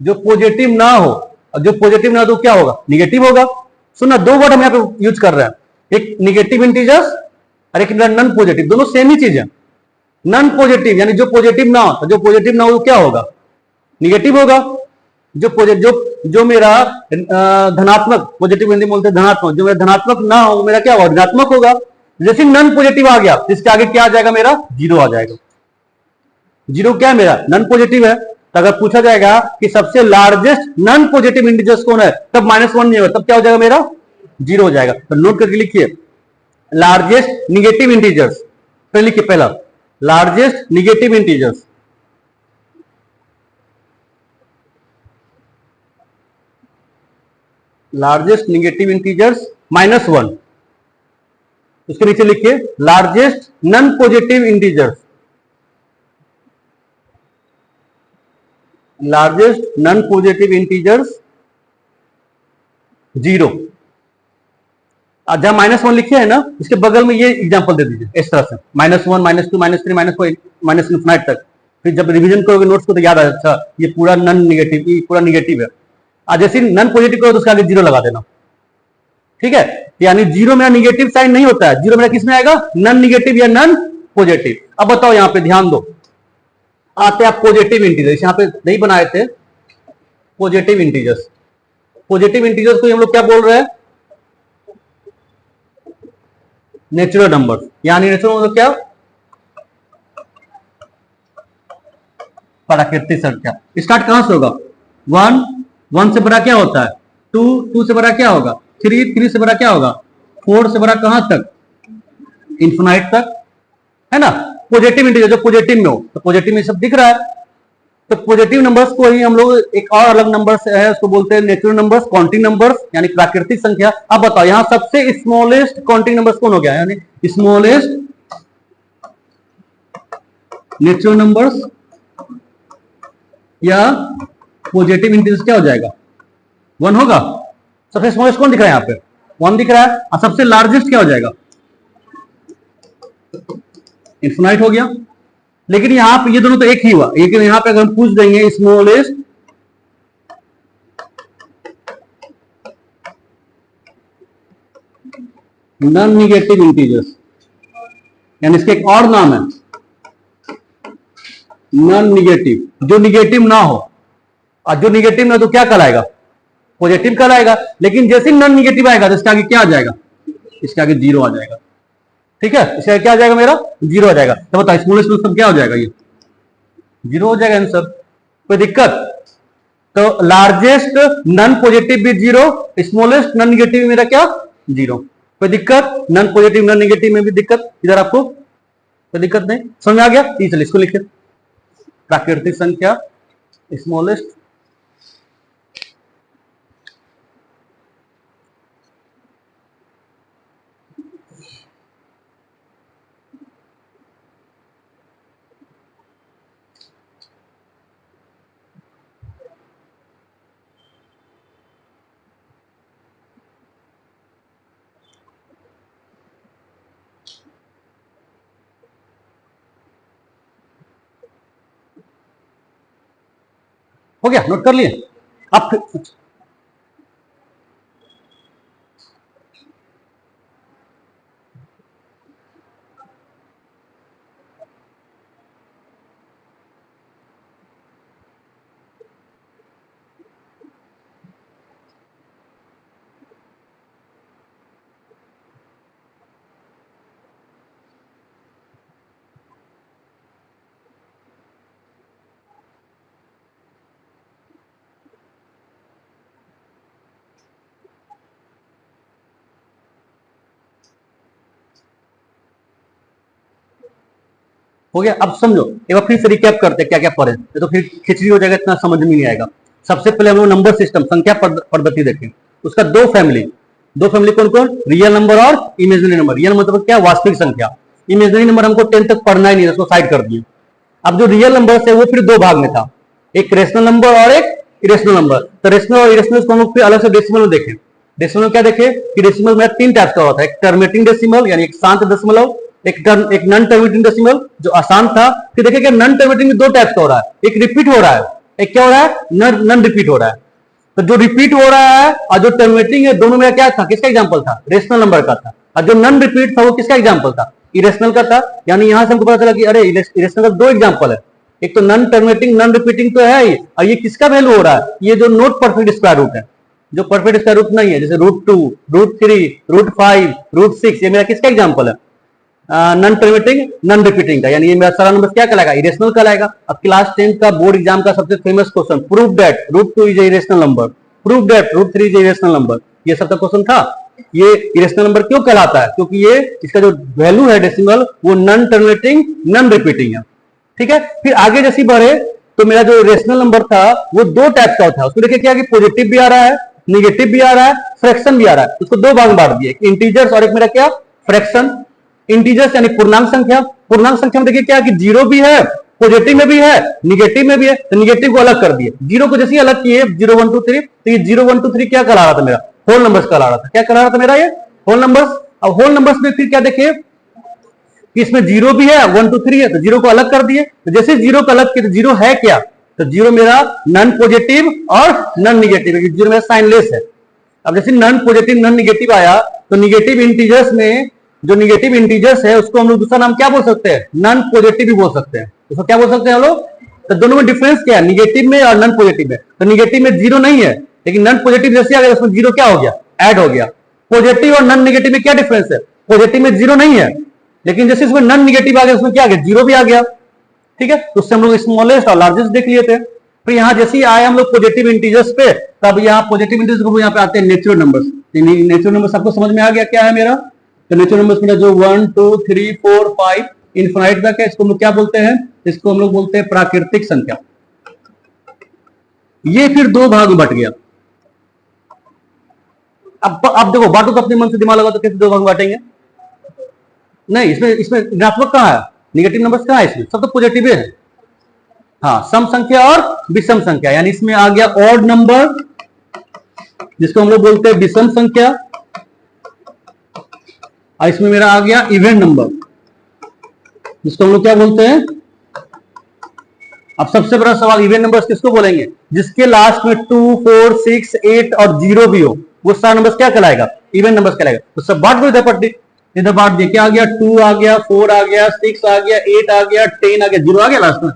जो पॉजिटिव ना हो, जो पॉजिटिव ना हो तो क्या होगा निगेटिव होगा। सुना, दो वर्ड हम यहां पे यूज कर रहे हैं, एक निगेटिव इंटीजर्स और एक नॉन पॉजिटिव, दोनों सेम ही चीज है। नॉन पॉजिटिव यानी जो पॉजिटिव ना हो, तो जो पॉजिटिव ना हो वो क्या होगा निगेटिव होगा। जो मेरा धनात्मक, पॉजिटिव हिंदी बोलते हैं धनात्मक, जो मेरा धनात्मक ना हो मेरा क्या होगा ऋणात्मक होगा। जैसे नॉन पॉजिटिव आ गया, इसके आगे क्या आ जाएगा मेरा 0 आ जाएगा, 0 क्या है मेरा नॉन पॉजिटिव है। तो अगर पूछा जाएगा कि सबसे लार्जेस्ट नॉन पॉजिटिव इंटीजर्स कौन है, तब -1 नहीं होगा, तब क्या हो जाएगा मेरा 0 हो जाएगा। तो नोट करके लिखिए लार्जेस्ट निगेटिव इंटीजर्स, फिर लिखिए पहला largest negative integers, largest negative integers -1, उसके नीचे लिखिए largest non positive integers, largest non positive integers 0। जहां -1 लिखे है ना उसके बगल में ये एग्जांपल दे दीजिए इस तरह से, -1 -2 -3 -4 माइनस इनफिनाइट तक। फिर जब रिवीजन करोगे नोट्स को तो याद आ, अच्छा ये पूरा नॉन निगेटिव, ये पूरा निगेटिव है। आज जैसे नॉन पॉजिटिव करो तो उसके आगे 0 लगा देना, ठीक है। यानी 0 मेरा निगेटिव साइन नहीं होता है, 0 मेरा किस में आएगा नॉन निगेटिव या नॉन पॉजिटिव। अब बताओ यहां पे ध्यान दो, आते आप पॉजिटिव इंटीजर्स, यहां पे नहीं बनाए थे पॉजिटिव इंटीजर्स। पॉजिटिव इंटीजर्स को हम लोग क्या बोल रहे हैं नेचुरल नंबर, यानी नेचुरल नंबर क्या प्राकृतिक संख्या। स्टार्ट कहां से होगा 1, 1 से बड़ा क्या होता है 2, 2 से बड़ा क्या होगा 3, 3 से बड़ा क्या होगा 4 से बड़ा कहां तक इन्फिनाइट तक, है ना। पॉजिटिव इंटीजर जो पॉजिटिव में हो, तो पॉजिटिव में सब दिख रहा है। तो पॉजिटिव नंबर्स को ही हम लोग एक और अलग नंबर है उसको बोलते हैं नेचुरल नंबर्स, काउंटिंग नंबर्स यानी प्राकृतिक संख्या। अब बताओ यहां सबसे स्मॉलेस्ट काउंटिंग नंबर्स कौन हो गया, यानी स्मॉलेस्ट नेचुरल नंबर्स या पॉजिटिव इंटीजर्स क्या हो जाएगा 1 होगा। सबसे स्मॉलेस्ट कौन दिख रहा है यहाँ पे? 1 दिख रहा है। और सबसे लार्जेस्ट क्या हो जाएगा? इन्फिनाइट हो गया। लेकिन यहां पे ये दोनों तो एक ही हुआ, लेकिन यहां पे अगर हम पूछ देंगे स्मॉलेस्ट नॉन निगेटिव इंटीजर्स, यानी इसका एक और नाम है नॉन निगेटिव, जो निगेटिव ना हो। और जो निगेटिव ना तो क्या कहलाएगा? पॉजिटिव कहलाएगा। लेकिन जैसे नॉन निगेटिव आएगा तो इसके आगे क्या आ जाएगा? इसके आगे 0 आ जाएगा। ठीक है, इसके आगे क्या आ जाएगा? मेरा 0 आ जाएगा। तो बताओ स्मॉलेस्ट मतलब क्या हो जाएगा? ये 0 हो जाएगा आंसर। कोई दिक्कत? तो लार्जेस्ट नॉन पॉजिटिव भी 0, स्मॉलेस्ट नॉन निगेटिव मेरा क्या? 0। कोई दिक्कत? नॉन पॉजिटिव नॉन निगेटिव में भी दिक्कत इधर आपको? कोई दिक्कत नहीं, समझ आ गया? चलिए इसको लिखिए, प्राकृतिक संख्या स्मॉलेस्ट हो गया, नोट कर लिए? अब हो गया। अब समझो, एक बार फिर से रिकैप करते हैं क्या क्या पढ़े, तो फिर खिचड़ी हो जाएगा, इतना समझ में नहीं आएगा। सबसे पहले हम लोग नंबर सिस्टम, संख्या पद्धति देखें। उसका दो फैमिली कौन कौन? रियल नंबर और इमेजिनरी नंबर। रियल मतलब क्या? वास्तविक संख्या। इमेजिनरी नंबर हमको 10 तक पढ़ना ही नहीं, उसको साइड कर दिए। अब जो रियल नंबर है वो फिर दो भाग में था, एक रेशनल नंबर और एक इरेशनल नंबर। तो रेशनल और इरेशनल को हम लोग फिर अलग से डेसिमल में देखें। डेसिमल में क्या देखे कि डेसिमल में 3 टाइप का होता है, एक टर्मिनेटिंग डेसिमल यानी एक शांत दशमलव, एक नॉन टर्मिनेटिंग डेसिमल जो आसान था। फिर देखिए कि नॉन टर्मिनेटिंग में 2 टाइप का हो रहा है, एक रिपीट हो रहा है, एक क्या हो रहा है? नॉन रिपीट हो रहा है। तो जो रिपीट हो रहा है और जो टर्मिनेटिंग है, दोनों में क्या था? किसका एग्जांपल था? रेशनल नंबर का था। और जो नॉन रिपीट था वो किसका एग्जांपल था? इरेशनल का था। यानी यहां से हमको पता चला कि अरे इरेशनल का 2 एग्जांपल है, एक तो नॉन टर्मिनेटिंग नॉन रिपीटिंग तो है ही, और ये किसका वैल्यू हो रहा है? ये जो नॉट परफेक्ट स्क्वायर रूट है, जो परफेक्ट स्क्वायर रूट नहीं है, जैसे √2, √3, √5, √6, ये मेरा किसका एग्जांपल है? नॉन टर्मिनेटिंग नॉन रिपीटिंग का। यानी ये मेरा सारा नंबर क्या कहलाएगा? इरेशनल कहलाएगा। अब क्लास 10 का बोर्ड एग्जाम का सबसे famous question, prove that √2 is irrational number, prove that √3 is irrational number, ये सब का क्वेश्चन था। ये इरेशनल नंबर क्यों कहलाता है? क्योंकि ये इसका जो वैल्यू है डेसिमल वो नॉन टर्मिनेटिंग नॉन रिपीटिंग है। ठीक है, फिर आगे जैसी बढ़े तो मेरा जो रेशनल नंबर था वो 2 टाइप का था। उसको देखिए क्या कि पॉजिटिव भी आ रहा है, निगेटिव भी आ रहा है, फ्रैक्शन भी आ रहा है। उसको 2 भाग में बांट दिए, इंटीजर्स और एक मेरा क्या? फ्रैक्शन। इंटीजर्स यानी पूर्णांक संख्या। पूर्णांक संख्या में देखिए क्या कि 0 भी है, पॉजिटिव में भी है, निगेटिव में भी है। तो निगेटिव को अलग कर दिए, 0 को जैसे अलग किए 0 1 2 3, तो ये 0 1 2 3 क्या कहला रहा था? मेरा होल नंबर्स कहला रहा था। क्या कहला रहा था मेरा? ये होल नंबर्स। अब होल नंबर्स में फिर क्या देखिए कि इसमें 0 भी है, 1 2 3 है, तो 0 को अलग कर दिए। तो जैसे 0 को अलग किए तो 0 है क्या? तो 0 मेरा नॉन पॉजिटिव और नॉन निगेटिव है, 0 मेरा साइनलेस है। अब जैसे नॉन पॉजिटिव नॉन निगेटिव आया तो निगेटिव इंटीजर्स में जो निगेटिव इंटीजर्स है उसको हम लोग दूसरा नाम क्या बोल सकते हैं? नॉन पॉजिटिव भी बोल सकते हैं। उसको क्या बोल सकते हैं हम लोग? तो दोनों में डिफरेंस क्या है? निगेटिव में और नॉन पॉजिटिव में। तो निगेटिव में 0 नहीं है, लेकिन नॉन पॉजिटिव जैसे आ गया उसमें 0 क्या हो गया? ऐड हो गया। पॉजिटिव और नॉन निगेटिव में क्या डिफरेंस है? पॉजिटिव में 0 नहीं है, लेकिन जैसे इसमें नॉन निगेटिव आ गया उसमें क्या आ गया? 0 भी आ गया। ठीक है, तो उससे हम लोग स्मॉलेस्ट और लार्जेस्ट देख लिए थे। फिर यहां जैसे ही आए हम लोग पॉजिटिव इंटीजर्स पे, तब यहाँ पॉजिटिव इंटीजर्स को यहाँ पे आते हैं नेचुरल नंबर्स। नेचुरल नंबर्स आपको समझ में आ गया क्या है मेरा? तो नेचुरल नंबर्स मेरा जो 1 2 3 4 5 इनफाइनाइट तक है, इसको हम लोग क्या बोलते हैं? इसको हम लोग बोलते हैं प्राकृतिक संख्या। ये फिर 2 भाग में बट गया। अब देखो, बांटो तो अपने मन से दिमाग लगा तो कैसे 2 भाग में बांटेंगे? नहीं, इसमें ऋणात्मक कहां है? निगेटिव नंबर्स कहां है? इसमें सब तो पॉजिटिव है। हाँ, सम संख्या और विषम संख्या, यानी इसमें आ गया ऑड नंबर जिसको हम लोग बोलते हैं विषम संख्या, और इसमें मेरा आ गया इवन नंबर, जिसको हम लोग क्या बोलते हैं। अब सबसे बड़ा सवाल, इवन नंबर्स किसको बोलेंगे? जिसके लास्ट में 2, 4, 6, 8 और 0 भी हो, वो सारा नंबर्स क्या कहलाएगा? इवन नंबर्स कहलाएगा। तो सब बांट दो इधर पट्टी, इधर बांट दिया, क्या आ गया? 2 आ गया, 4 आ गया, 6 आ गया, 8 आ गया, 10 आ गया, 0 आ गया लास्ट में।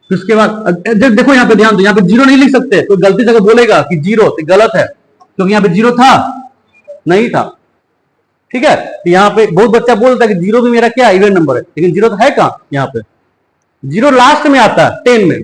उसके बाद देखो यहाँ पे ध्यान दो, यहाँ पे 0 नहीं लिख सकते। तो गलती से अगर बोलेगा कि 0 तो गलत है, क्योंकि यहाँ पे 0 था नहीं था। ठीक है, तो यहाँ पे बहुत बच्चा बोलता है कि 0 भी मेरा क्या इवन नंबर है, लेकिन 0 तो है कहां? यहाँ पे 0 लास्ट में आता है 10 में,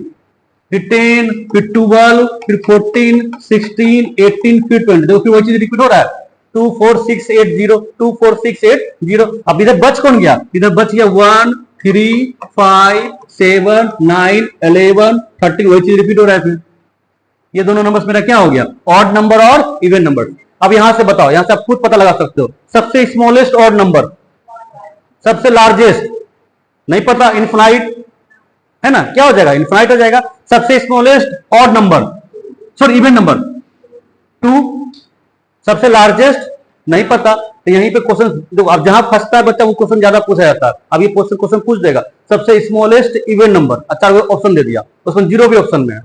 फिर 10, फिर 12, फिर 14, 16, 18, फिर 20। देखो फिर वही चीज रिपीट हो रहा है, 2, 4, 6, 8, 0, 2, 4, 6, 8, 0। अब इधर बच कौन गया? इधर बच गया 1, 3, 5, 7, 9, 11, 13। वही चीज रिपीट हो रहा है। फिर ये दोनों नंबर्स मेरा क्या हो गया? ऑड नंबर और इवन नंबर। अब यहां से बताओ, यहां से आप खुद पता लगा सकते हो, सबसे स्मॉलेस्ट ऑड नंबर, सबसे लार्जेस्ट नहीं पता, इनफाइनाइट है ना, क्या हो जाएगा? इनफाइनाइट हो जाएगा। सबसे smallest odd number, sorry even number 2, सबसे लार्जेस्ट नहीं पता। तो यहीं पे क्वेश्चन, अब जहां फंसता है बच्चा वो क्वेश्चन ज्यादा पूछा जाता है। अब ये क्वेश्चन पूछ देगा सबसे स्मॉलेस्ट इवन नंबर, अच्छा ऑप्शन दे दिया, उसमें 0 भी ऑप्शन में है,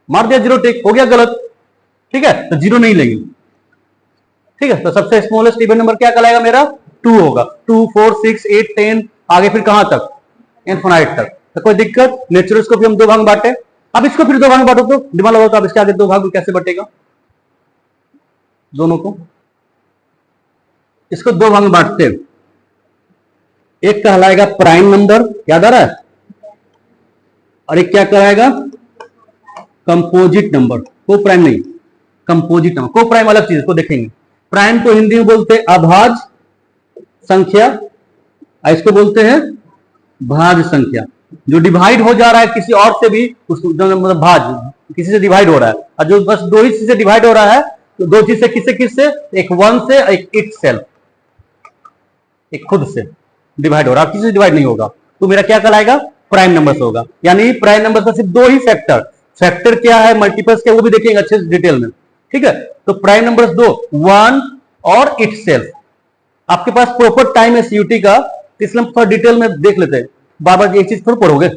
मार दिया 0 टिक, हो गया गलत। ठीक है, तो 0 नहीं लेंगे। ठीक है, तो सबसे स्मॉलेस्ट इवन नंबर क्या कहलाएगा मेरा? 2 होगा। 2, 4, 6, 8, 10, आगे फिर कहां तक? इनफाइनाइट तक। तो कोई दिक्कत? नेचुरल्स को भी हम 2 भाग में बांटे। अब इसको फिर 2 भाग में बांटो, तो दिमाग लगाओ, तो अब इसके आगे 2 भाग में कैसे बटेगा? दोनों को इसको 2 भाग में बांटते हैं। एक कहलाएगा प्राइम नंबर, याद आ रहा है, और एक क्या कहलाएगा? Composite number. को प्राइम नहीं, कंपोजिट नंबर। को प्राइम अलग चीज, को देखेंगे। प्राइम को हिंदी में बोलते हैं अभाज्य संख्या, इसको बोलते हैं भाज्य संख्या। जो डिवाइड हो जा रहा है किसी और से भी, उसको मतलब भाज्य, किसी से डिवाइड हो रहा है। और जो बस 2 ही चीज से डिवाइड हो रहा है, तो 2 चीज से किससे किससे? एक 1 से, एक इट सेल्फ, एक खुद से डिवाइड हो रहा है, किसी से डिवाइड नहीं होगा। तो मेरा क्या कहलाएगा? प्राइम नंबर्स होगा। यानी प्राइम नंबर्स का सिर्फ 2 ही फैक्टर क्या है, मल्टीपल्स क्या, वो भी देखेंगे अच्छे से डिटेल में। ठीक है, तो प्राइम नंबर्स 2, 1 और इट सेल्फ। आपके पास प्रॉपर टाइम है सीयूटी का, इसलिए हम थोड़ा डिटेल में देख लेते हैं। बार बार एक चीज थोड़ा पढ़ोगे,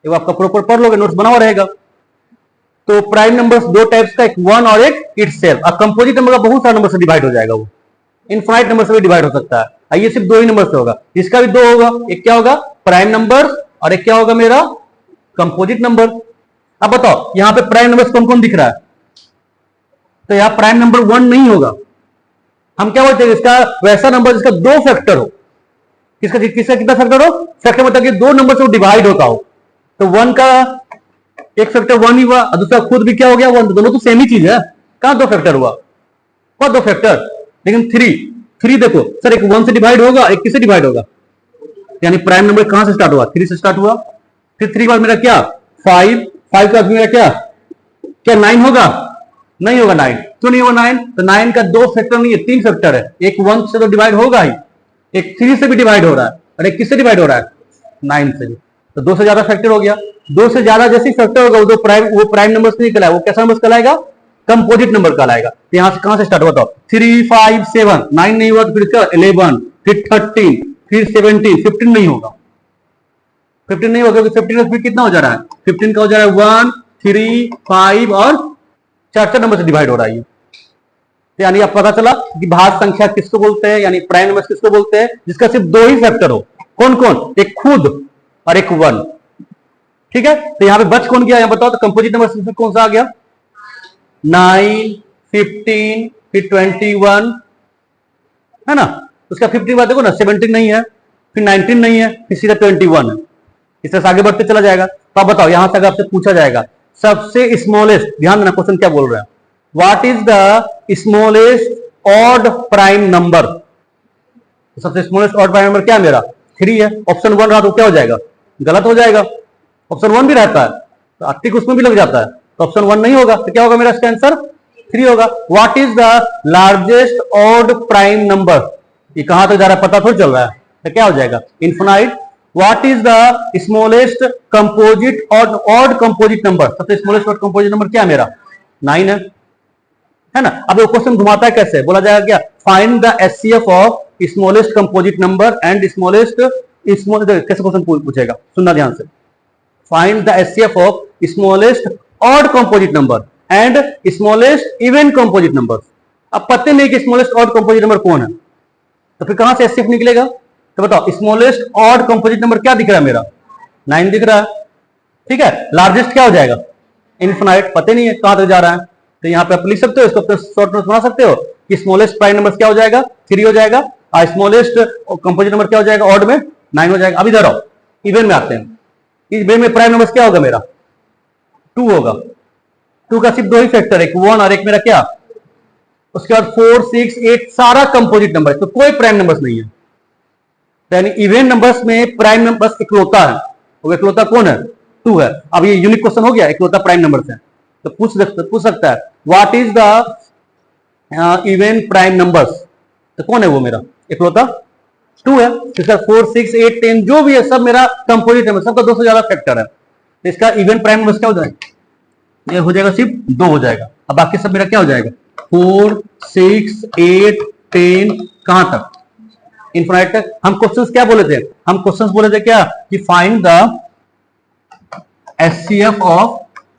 वो आपका प्रॉपर पढ़ लोगे, नोट्स बना हुआ रहेगा। तो प्राइम नंबर्स 2 टाइप्स का, एक 1 और एक इट सेल्फ। अब कंपोजिट नंबर का बहुत सारे नंबर से डिवाइड हो जाएगा, वो इनफाइनाइट नंबर से भी डिवाइड हो सकता है। ये सिर्फ 2 ही नंबर से होगा। इसका भी 2 होगा, एक क्या होगा? प्राइम नंबर, और एक क्या होगा मेरा? Composite number. अब बताओ यहां पे प्राइम नंबर कौन कौन दिख रहा है? तो यहां प्राइम नंबर 1 नहीं होगा। हम क्या बोलते हैं? इसका वैसा नंबर जिसका 2 फैक्टर हो। किसका कितना फैक्टर हो? फैक्टर मतलब कि 2 नंबर से डिवाइड होता हो। तो 1 का एक फैक्टर 1 ही हुआ, और दूसरा खुद भी क्या हो गया? 1। दोनों तो सेम ही चीज है, कहां 2 फैक्टर हुआ? और 2 फैक्टर। लेकिन 3 देखो सर, एक 1 से डिवाइड होगा, एक किससे डिवाइड होगा? यानी प्राइम नंबर कहां से स्टार्ट हुआ? 3 से स्टार्ट हुआ। फिर 3 बाद मेरा क्या? 5 का मेरा क्या 9 होगा? नहीं होगा 9। क्यों नहीं होगा 9? तो 9 का 2 फैक्टर नहीं है, 3 फैक्टर है। एक 1 से तो डिवाइड होगा ही, एक 3 से भी डिवाइड हो रहा है, और एक किससे डिवाइड हो रहा है? 9 से भी। तो 2 से ज्यादा फैक्टर हो गया। 2 से ज्यादा जैसे फैक्टर होगा वो प्राइम नंबर नहीं कहलाएगा, वो कैसा नंबर कहलाएगा? कंपोजिट नंबर कहलाएगा। तो यहां से कहां से स्टार्ट होता? 3, 5, 7, 9 नहीं हुआ तो फिर क्या? 11, फिर 13, फिर 17, 15 नहीं होगा। 15 नहीं होगा, क्योंकि 15 फिर कितना हो जा रहा है? 15 का हो जा रहा है 1, 3, 5 और 4 नंबर से डिवाइड हो रहा है। तो यानी अब पता चला कि भाज्य संख्या किसको बोलते हैं, यानी प्राइम नंबर किसको बोलते हैं? जिसका सिर्फ 2 ही फैक्टर हो। कौन कौन? एक खुद और एक 1। ठीक है, तो यहां पे बच कौन गया? यहां बताओ तो कंपोजिट नंबर कौन सा आ गया? 9, 15, फिर 21 है ना। उसका 15 बाद देखो ना, 17 नहीं है, फिर 19 नहीं है, फिर सीधा 21 है। इस तरह से आगे बढ़ते चला जाएगा। तो आप बताओ, यहां से अगर आपसे पूछा जाएगा सबसे स्मॉलेस्ट, ध्यान देना क्वेश्चन क्या बोल रहा है, what is the smallest odd prime number? सबसे स्मॉलेस्ट ऑड प्राइम नंबर क्या है मेरा? 3 है। ऑप्शन 1 रहा तो क्या हो जाएगा? गलत हो जाएगा। ऑप्शन 1 भी रहता है तो टिक उसमें भी लग जाता है, तो ऑप्शन 1 नहीं होगा। तो क्या होगा मेरा इसका आंसर? 3 होगा। What is the largest odd prime number? ये कहां तक जा रहा है पता थोड़ा चल रहा है, तो क्या हो जाएगा? Infinite. What is the smallest composite odd composite number? सबसे स्मॉलेस्ट ऑड कंपोजिट नंबर क्या है मेरा? 9 है। है ना। अब वो क्वेश्चन घुमाता है कैसे, बोला जाएगा क्या, find the HCF of smallest composite number and smallest small, कैसे क्वेश्चन पूछेगा, सुनना ध्यान से। Find the HCF of smallest odd composite number and smallest even composite number. अब पता नहीं कि स्मॉलेस्ट ऑड कंपोजिट नंबर कौन है, तो फिर कहां से एचसीएफ निकलेगा। तो बताओ, स्मॉलेस्ट ऑड कंपोजिट नंबर क्या दिख रहा है मेरा, 9 दिख रहा है, ठीक है। लार्जेस्ट क्या हो जाएगा, इनफिनाइट, पता नहीं है कहां तक जा रहा है। तो यहाँ पे आप लिख सकते हो, इसको अपने शॉर्ट नोट बना सकते हो कि स्मॉलेस्ट प्राइम नंबर क्या हो जाएगा, 3 हो जाएगा, और स्मॉलेस्ट कंपोजिट नंबर क्या हो जाएगा, ऑड में 9 हो जाएगा। अब इधर आओ, इवन में आते हैं। इवन में प्राइम नंबर क्या होगा मेरा, 2 होगा। 2 का सिर्फ 2 ही फैक्टर है, एक 1 और एक मेरा क्या, उसके बाद 4, 6, 8 सारा कंपोजिट नंबर, तो कोई प्राइम नंबर्स नहीं है। यानी इवन नंबर्स में प्राइम नंबर्स इकलौता है, वो इकलौता कौन है, 2 है। अब ये यूनिक क्वेश्चन हो गया, इकलौता प्राइम नंबर है, तो पूछ सकता है what is the even prime numbers, तो कौन है वो मेरा, इकलौता 2 है। तो सर 4, 6, 8, 10 जो भी है सब मेरा कंपोजिट नंबर, सबका 2 से ज्यादा फैक्टर है, तो इसका इवन प्राइम नंबर्स क्या हो जाएगा, ये हो जाएगा सिर्फ 2 हो जाएगा। अब बाकी सब मेरा क्या हो जाएगा, 4, 6, 8, 10 कहां तक, इनफिनाइट तक। हम क्वेश्चंस क्या बोले थे, हम क्वेश्चंस बोले थे क्या कि find the HCF of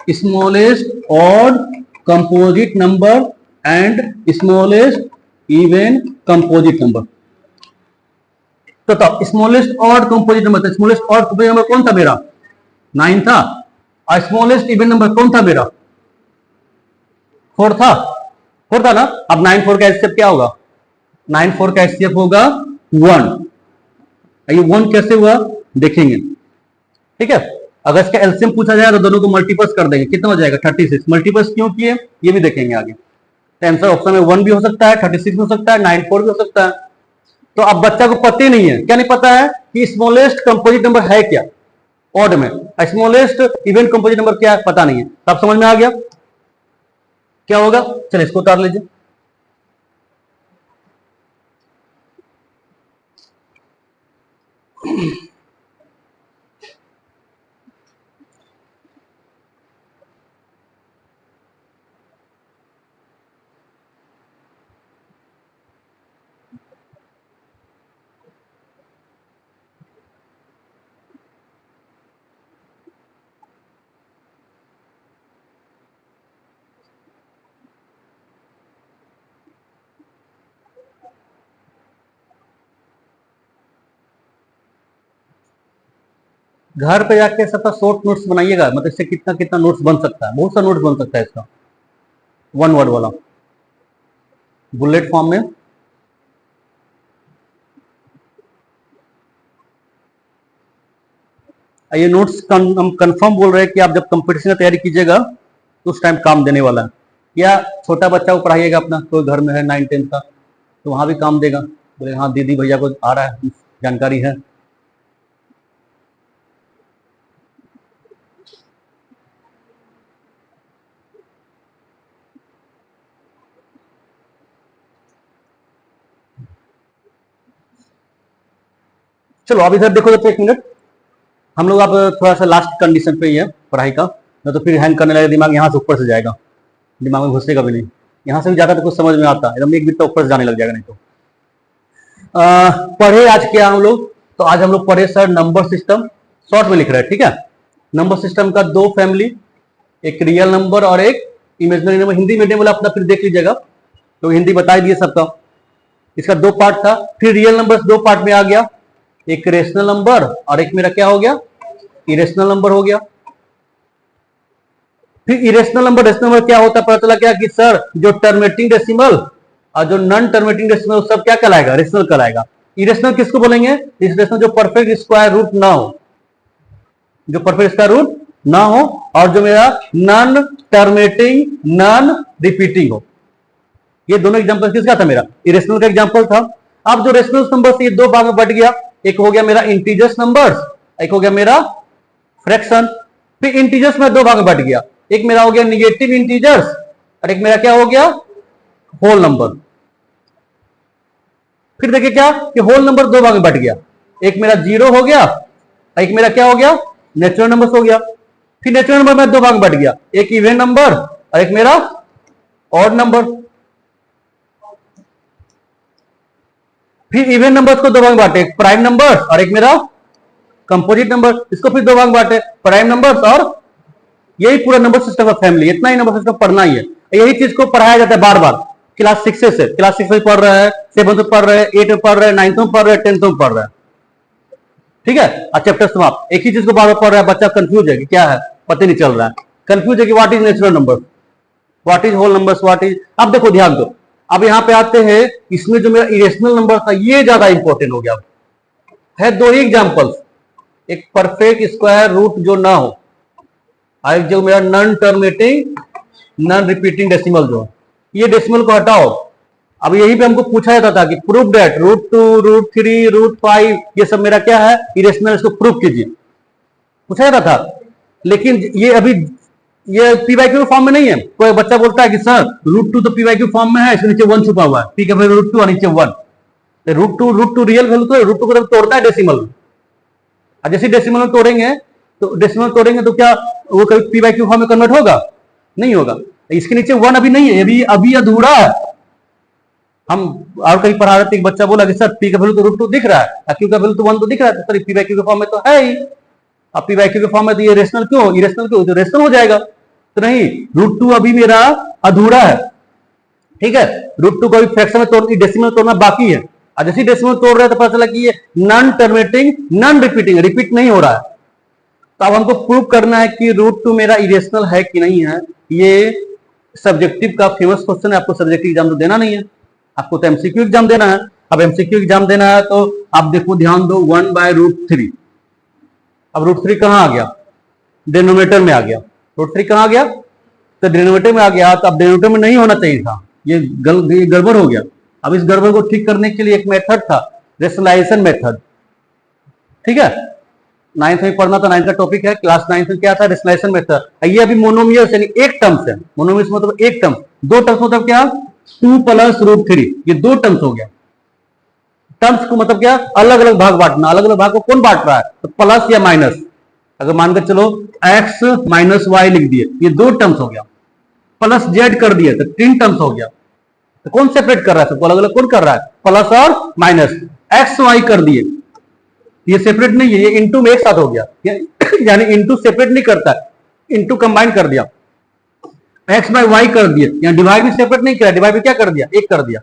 smallest odd composite number and smallest even composite number. तो smallest odd composite number, smallest odd composite number कौन था मेरा, 9 था, और स्मॉलेस्ट इवन नंबर कौन था मेरा, 4 था, 4 था ना। अब 9, 4 का एचसीएफ क्या होगा, 9, 4 का एचसीएफ होगा 1। ये 1 कैसे हुआ देखेंगे, ठीक है। अगर इसका एलसीएम पूछा जाए तो दोनों को मल्टीप्लस कर देंगे, कितना हो जाएगा 36। मल्टीप्लस क्यों किए ये भी देखेंगे आगे। तो आंसर ऑप्शन में 1 भी हो सकता है, 36 भी हो सकता है, 9, 4 भी हो सकता है। तो अब बच्चा को पता ही नहीं है, क्या नहीं पता है कि स्मॉलेस्ट कंपोजिट नंबर है क्या ऑड में, स्मॉलेस्ट इवन कंपोजिट नंबर क्या है पता नहीं है। तो अब समझ में आ गया क्या होगा, चलिए इसको उतार लीजिए। घर पे जाके सबका शॉर्ट नोट्स बनाइएगा, मतलब इससे कितना कितना नोट्स बन सकता है, बहुत सा नोट्स बन सकता है इसका, 1 वर्ड वाला बुलेट फॉर्म में। ये नोट्स हम कंफर्म बोल रहे हैं कि आप जब कंपटीशन की तैयारी कीजिएगा तो उस टाइम काम देने वाला है, या छोटा बच्चा को पढ़ाइएगा अपना, कोई घर में है 9, 10 का, तो वहां भी काम देगा, बोले हाँ दीदी भैया को आ रहा है, जानकारी है। चलो अब इधर देखो तो 1 मिनट, हम लोग अब थोड़ा सा लास्ट कंडीशन पे ही है पढ़ाई का, न तो फिर हैंग करने लगेगा दिमाग, यहाँ से ऊपर से जाएगा, दिमाग में घुसेगा भी नहीं, यहाँ से भी जाता तो कुछ समझ में आता, एकदम एक बिट्टा ऊपर से जाने लग जाएगा नहीं तो। पढ़े आज क्या हम लोग, तो आज हम लोग पढ़े सर नंबर सिस्टम, शॉर्ट में लिख रहे हैं, ठीक है। नंबर सिस्टम का 2 फैमिली, एक रियल नंबर और एक इमेजिनरी नंबर। हिंदी मीडियम वाला अपना फिर देख लीजिएगा, तो हिंदी बता दिए सबका। इसका 2 पार्ट था, फिर रियल नंबर 2 पार्ट में आ गया, एक रेशनल नंबर और एक मेरा क्या हो गया, इरेशनल नंबर हो गया। फिर इरेशनल नंबर रेशनल नंबर क्या होता है पता चला क्या कि सर जो टर्मिनेटिंग डेसिमल और जो नॉन टर्मिनेटिंग डेसिमल सब क्या कहलाएगा, रेशनल कहलाएगा। इरेशनल किसको बोलेंगे, इरेशनल जो परफेक्ट स्क्वायर रूट ना हो, जो परफेक्ट स्क्वायर रूट ना हो, और जो मेरा नॉन टर्मिनेटिंग नॉन रिपीटिंग हो। ये दोनों एग्जांपल किसका था, मेरा इरेशनल का एग्जांपल था। अब जो रेशनल नंबर से ये 2 भाग में बट गया, एक हो गया मेरा इंटीजर्स नंबर्स, एक हो गया मेरा फ्रैक्शन। फिर इंटीजर्स में 2 भाग में बट गया, एक मेरा हो गया निगेटिव इंटीजर्स और एक मेरा क्या हो गया, होल नंबर। फिर देखिए क्या कि होल नंबर 2 भाग में बट गया, एक मेरा 0 हो गया, एक मेरा क्या हो गया, नेचुरल नंबर हो गया। फिर नेचुरल नंबर में 2 भाग में बट गया, एक इवन नंबर और एक मेरा ऑड नंबर। फिर इवन नंबर्स को दो भाग बांटे, एक प्राइम नंबर्स और एक मेरा कंपोजिट नंबर, इसको फिर दो भाग बांटे, प्राइम नंबर्स और यही पूरा नंबर सिस्टम का फैमिली, इतना ही नंबर सिस्टम पढ़ना ही है। यही चीज को पढ़ाया जाता है बार बार क्लास 6 से, क्लास 6 में पढ़ रहा है, 7 में पढ़ रहे हैं, 8 में पढ़ रहे हैं, 9 में पढ़ रहे हैं, 10 में पढ़ रहे हैं, ठीक है। अच्छा चैप्टर समाप्त, एक ही चीज को बार बार पढ़ रहा है, बच्चा कंफ्यूज है कि क्या है, पता नहीं चल रहा है, कंफ्यूज है कि what is natural number, what is whole numbers, what is. अब देखो ध्यान दो, अब यहां पे आते हैं, इसमें जो मेरा इरेशनल नंबर था ये ज्यादा इंपॉर्टेंट हो गया है। दो ही एग्जांपल्स, एक परफेक्ट स्क्वायर रूट जो ना हो, और जो मेरा non terminating non repeating decimal जो है, ये डेसिमल को हटाओ। अब यही पे हमको पूछा जाता था कि प्रूफ दैट √2 √3 √5 ये सब मेरा क्या है, इरेशनल, इसको प्रूफ कीजिए, पूछा जाता था। लेकिन ये अभी ये पी वाई क्यू फॉर्म में नहीं है। कोई बच्चा बोलता है कि सर √2 तो पी वाई क्यू फॉर्म में है, इसके नीचे 1 छुपा हुआ है, ठीक है भाई √2 और नीचे 1, √2 रियल वैल्यू तो √2 को तोड़ता है डेसिमल में, और जैसे डेसिमल में तोड़ेंगे तो क्या वो कभी पी वाई क्यू फॉर्म में कन्वर्ट होगा, नहीं होगा। इसके नीचे 1 अभी नहीं है, अभी अधूरा है। हम और कहीं पढ़ा रहे थे, एक बच्चा बोला कि सर पी का वैल्यू तो √2 दिख रहा है, क्यू का वैल्यू तो 1 तो दिख रहा है, तो सर पी वाई क्यू के फॉर्म में तो है ही, अब पी वाई क्यू के फॉर्म में तो ये रेशनल क्यों, इरेशनल क्यों, तो रेशनल हो जाएगा। तो नहीं, √2 अभी मेरा अधूरा है, ठीक है। √2 को अभी फ्रैक्शन में तोड़, डेसिमल में तोड़ना बाकी है, और जैसे डेसिमल तोड़ रहे हैं तो पता चला कि ये non terminating non repeating, repeat नहीं हो रहा है। तो अब हमको प्रूव करना है कि √2 मेरा इरेशनल है कि नहीं है। ये सब्जेक्टिव का फेमस क्वेश्चन है, आपको सब्जेक्टिव एग्जाम तो देना नहीं है, आपको तो एमसीक्यू एग्जाम देना है। अब एमसीक्यू एग्जाम देना है तो आप देखो ध्यान दो, 1/√3, अब √3 कहां आ गया, डिनोमिनेटर में आ गया, √3 कहां आ गया, तो डिनोमिनेटर में आ गया, तो अब डिनोमिनेटर में नहीं होना चाहिए था, ये गड़बड़ हो गया। अब इस गड़बड़ को ठीक करने के लिए एक मेथड था, रेशनलाइजेशन मेथड, ठीक है। 9th में पढ़ना था, 9th का टॉपिक है, क्लास 9th में क्या था, रेशनलाइजेशन मेथड। ये अभी मोनोमियल्स यानी एक टर्म्स है, मोनोमियल्स मतलब एक टर्म, दो टर्म्स मतलब क्या, 2 + √3, ये दो टर्म्स हो गया। टर्म्स को मतलब क्या, अलग अलग भाग बांटना, अलग अलग भाग को कौन बांट रहा है, तो प्लस या माइनस, अगर मानकर चलो x - y लिख दिए, ये दो टर्म्स हो गया, प्लस z कर दिए तो 3 टर्म्स हो गया। तो कौन सेपरेट कर रहा है, सबको अलग अलग कौन कर रहा है, प्लस और माइनस। x y कर दिए, ये सेपरेट नहीं है, ये इनटू में एक साथ हो गया, यानी इनटू सेपरेट नहीं करता, इनटू कंबाइन कर दिया। x/y कर दिए, यहाँ डिवाइड भी सेपरेट नहीं किया, डिवाइड भी क्या कर दिया, एक कर दिया।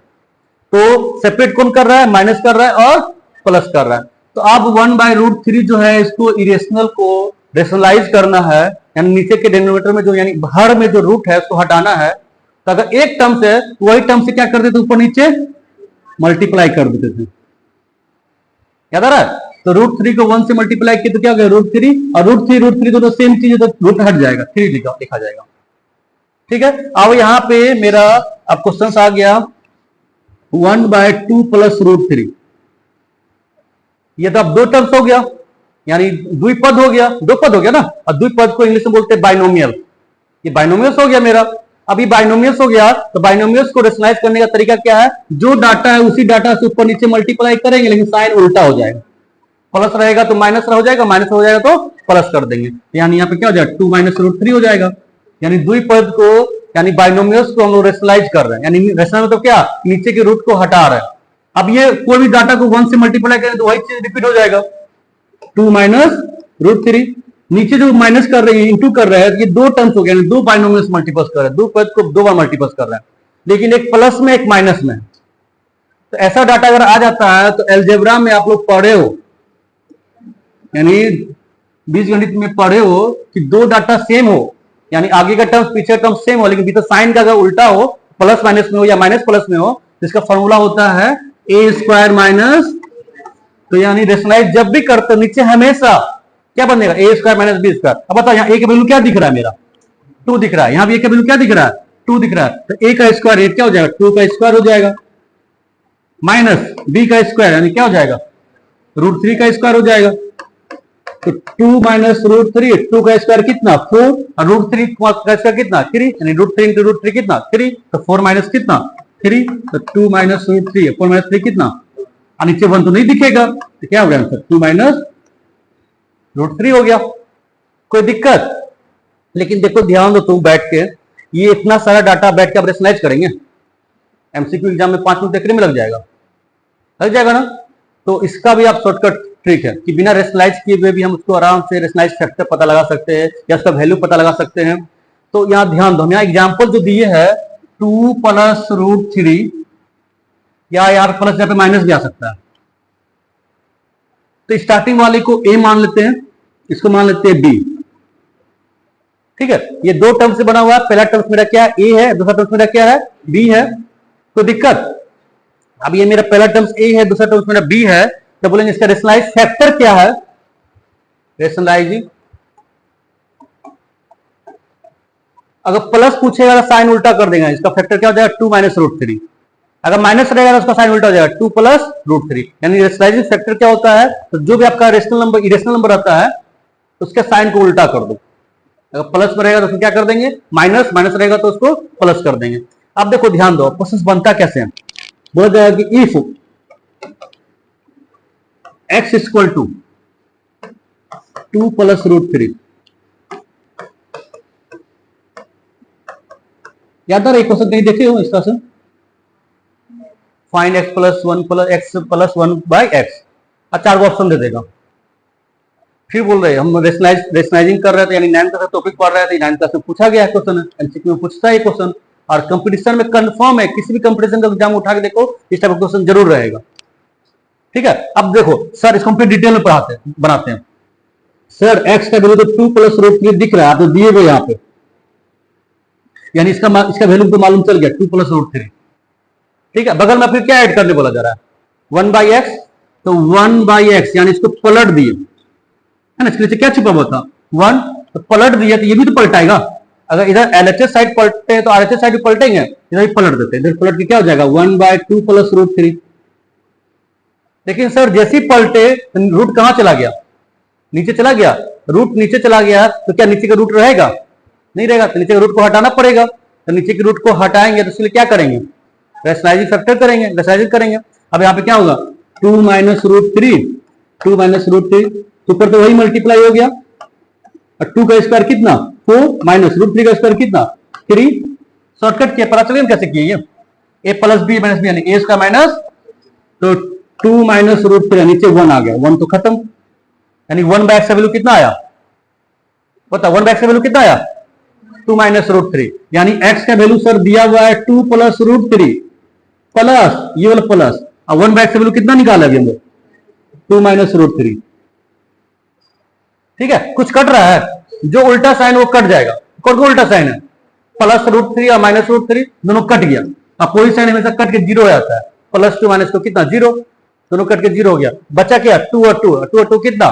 तो सेपरेट कौन कर रहा है, माइनस कर रहा है और प्लस कर रहा है। तो अब 1/√3 जो है, इसको इरेशनल को रेशनलाइज करना है, यानी नीचे के डिनोमिनेटर में जो, यानी हर में जो रूट है उसको हटाना है। तो अगर एक टर्म से, वही टर्म से क्या कर देते, ऊपर नीचे मल्टीप्लाई कर देते थे, याद आ रहा है। तो √3 को 1 से मल्टीप्लाई किया तो क्या हो गया, √3, और √3 दोनों सेम चीज है, तो रूट हट जाएगा, 3 लिखा जाएगा, ठीक है। अब यहां पे मेरा अब क्वेश्चन आ गया 1/2 + √3, ये तो अब दो टर्म्स हो गया, यानी द्विपद हो गया, दो पद हो गया ना, और द्विपद को इंग्लिश में बोलते हैं बाइनोमियल, ये बाइनोमियल्स हो गया मेरा। अभी बाइनोमियल्स हो गया, तो बाइनोमियल्स को रेशनलाइज करने का तरीका क्या है, जो डाटा है उसी डाटा से ऊपर नीचे मल्टीप्लाई करेंगे, लेकिन साइन उल्टा हो जाएगा, प्लस रहेगा तो माइनस हो जाएगा, माइनस हो जाएगा तो प्लस कर देंगे, यानी यहाँ पे क्या हो जाएगा, 2 - √3 हो जाएगा। यानी द्विपद को, यानी बाइनोमियल्स को हम लोग रेशनलाइज कर रहे हैं, यानी रेशनल मतलब क्या, नीचे के रूट को हटा रहे हैं। अब ये कोई भी डाटा को 1 से मल्टीप्लाई करें तो वही चीज रिपीट हो जाएगा, 2 - √3, नीचे जो माइनस कर रहे हैं, इंटू कर रहे हैं, ये दो टर्म्स हो गए, दो बाइनोमियल्स मल्टीप्लस कर रहे हैं, दो पद को दो बार मल्टीप्लस कर रहे हैं, लेकिन एक प्लस में एक माइनस में। तो ऐसा डाटा अगर आ जाता है तो अलजेब्रा में आप लोग पढ़े हो, यानी बीजगणित में पढ़े हो कि दो डाटा सेम हो, यानी आगे का टर्म्स पीछे टर्म्स सेम हो, लेकिन भीतर साइन का अगर उल्टा हो, प्लस माइनस में हो या माइनस प्लस में हो, जिसका फॉर्मूला होता है a²-, तो यानी रेशनलाइज जब भी करते नीचे हमेशा क्या बनेगा, a² - b²। अब बताओ यहाँ a का वैल्यू क्या दिख रहा है, मेरा 2 दिख रहा है, यहाँ भी a का वैल्यू क्या दिख रहा है, 2 दिख रहा है, तो a का स्क्वायर क्या हो जाएगा, 2 का स्क्वायर हो जाएगा, माइनस b का स्क्वायर यानी क्या हो जाएगा, √3 का स्क्वायर हो जाएगा। तो 2 - √3, 2 का स्क्वायर कितना 4, और √3 का स्क्वायर कितना 3, यानी √3 × √3 कितना 3, तो 4 माइनस कितना 3, तो 2 - √3, 4 - 3 कितना, और नीचे 1 तो नहीं दिखेगा, तो क्या हो गया आंसर, 2 - √3 हो गया। कोई दिक्कत, लेकिन देखो ध्यान दो, तुम बैठ के ये इतना सारा डाटा बैठ के आप रेशनलाइज करेंगे, एमसीक्यू एग्जाम में 5 मिनट देखने में लग जाएगा, लग जाएगा ना। तो इसका भी आप शॉर्टकट ट्रिक है कि बिना रेशनलाइज किए हुए भी हम उसको आराम से रेशनलाइज फैक्टर पता लगा सकते हैं या उसका वैल्यू पता लगा सकते हैं। तो यहाँ ध्यान दो, यहाँ एग्जाम्पल जो दिए है 2 प्लस रूट 3, या यार प्लस यहाँ पे माइनस भी आ सकता है। तो स्टार्टिंग वाले को ए मान लेते हैं, इसको मान लेते हैं बी। ठीक है, ये दो टर्म से बना हुआ है, पहला टर्म मेरा क्या है, ए है, दूसरा टर्म मेरा क्या है, बी है। तो दिक्कत, अब ये मेरा पहला टर्म ए है, दूसरा टर्म मेरा बी है, तो बोलेंगे इसका रेशनलाइज फैक्टर क्या है। रेशनलाइजिंग, अगर प्लस पूछेगा तो साइन उल्टा कर देगा, इसका फैक्टर क्या हो जाएगा 2 माइनस रूट 3। अगर माइनस रहेगा तो उसका साइन उल्टा हो जाएगा 2 प्लस रूट 3। यानी रेशनलाइजिंग फैक्टर क्या होता है, तो जो भी आपका रेशनल नंबर इरेशनल नंबर आता है उसके साइन को उल्टा कर दो। अगर प्लस में रहेगा तो उसको क्या कर देंगे माइनस, माइनस रहेगा तो उसको प्लस कर देंगे। अब देखो ध्यान दो, प्रोसेस बनता कैसे है, बोला जाएगा कि if x equal to 2 plus root 3, याद आ रहा है क्वेश्चन कहीं देखे हो इस तरह से, find x plus 1 plus x plus 1 by x, और 4 ऑप्शन दे देगा। फिर बोल रहे हम रेशनलाइजिंग कर रहे थे, यानी 9th क्लास टॉपिक पढ़ रहे थे, 9th क्लास में पूछा गया है क्वेश्चन, एमसीक्यू में पूछता है क्वेश्चन, और कंपटीशन में कंफर्म है, किसी भी कंपटीशन का एग्जाम उठा के देखो इस टाइप का क्वेश्चन जरूर रहेगा। ठीक है, अब देखो सर इसको हम डिटेल में पढ़ाते हैं, बनाते हैं। सर एक्स का वैल्यू तो 2 प्लस रूट 3 दिख रहा है, आप तो दिए हुए यहाँ पे, यानी इसका वैल्यू तो मालूम चल गया 2 प्लस रूट 3। ठीक है, बगल में फिर क्या ऐड करने बोला जा रहा है 1 बाई एक्स, तो 1 बाई एक्स यानी इसको पलट दिए है ना, इसके नीचे क्या छुपा हुआ था 1, तो पलट दिया तो ये भी तो पलटाएगा। अगर इधर एलएचएस साइड पलटे तो आरएचएस साइड भी पलटेंगे, इधर भी पलट देते हैं, इधर पलट के क्या हो जाएगा 1 बाय 2 प्लस रूट 3। लेकिन सर जैसे ही पलटे रूट कहां चला गया, नीचे चला गया, रूट नीचे चला गया तो क्या नीचे का रूट रहेगा, नहीं रहेगा, तो नीचे का रूट को हटाना पड़ेगा। तो नीचे के रूट को हटाएंगे तो इसलिए क्या करेंगे रेशनलाइजिंग फैक्टर करेंगे, रेशनलाइजिंग करेंगे। अब यहाँ पे क्या होगा 2 माइनस रूट 3, 2 माइनस रूट 3, ऊपर तो वही मल्टीप्लाई हो गया, और 2 का स्क्वायर कितना 4 माइनस रूट 3 का स्क्वायर कितना 3। शॉर्टकट किया, पता चले कैसे किए, ए प्लस बी माइनस बी यानी ए का माइनस, तो 2 माइनस रूट 3 नीचे 1 आ गया, 1 तो खत्म, यानी 1 बाय एक्स का वैल्यू कितना आया, बता 1 बाय एक्स का वैल्यू कितना आया 2 माइनस रूट 3। यानी एक्स का वैल्यू सर दिया हुआ है 2 प्लस रूट 3 प्लस ये वाला प्लस, और 1 बाय एक्स का वैल्यू कितना निकाला अभी हमने 2 माइनस रूट 3। ठीक है, कुछ कट रहा है, जो उल्टा साइन वो कट जाएगा, कौन सा उल्टा साइन है प्लस रूट 3 और माइनस रूट 3 दोनों कट गया। अब कोई साइन हमेशा कट के जीरो हो जाता है, प्लस 2 माइनस 2 कितना 0, दोनों कट के 0 हो गया, बचा क्या 2 और 2, 2 और 2 कितना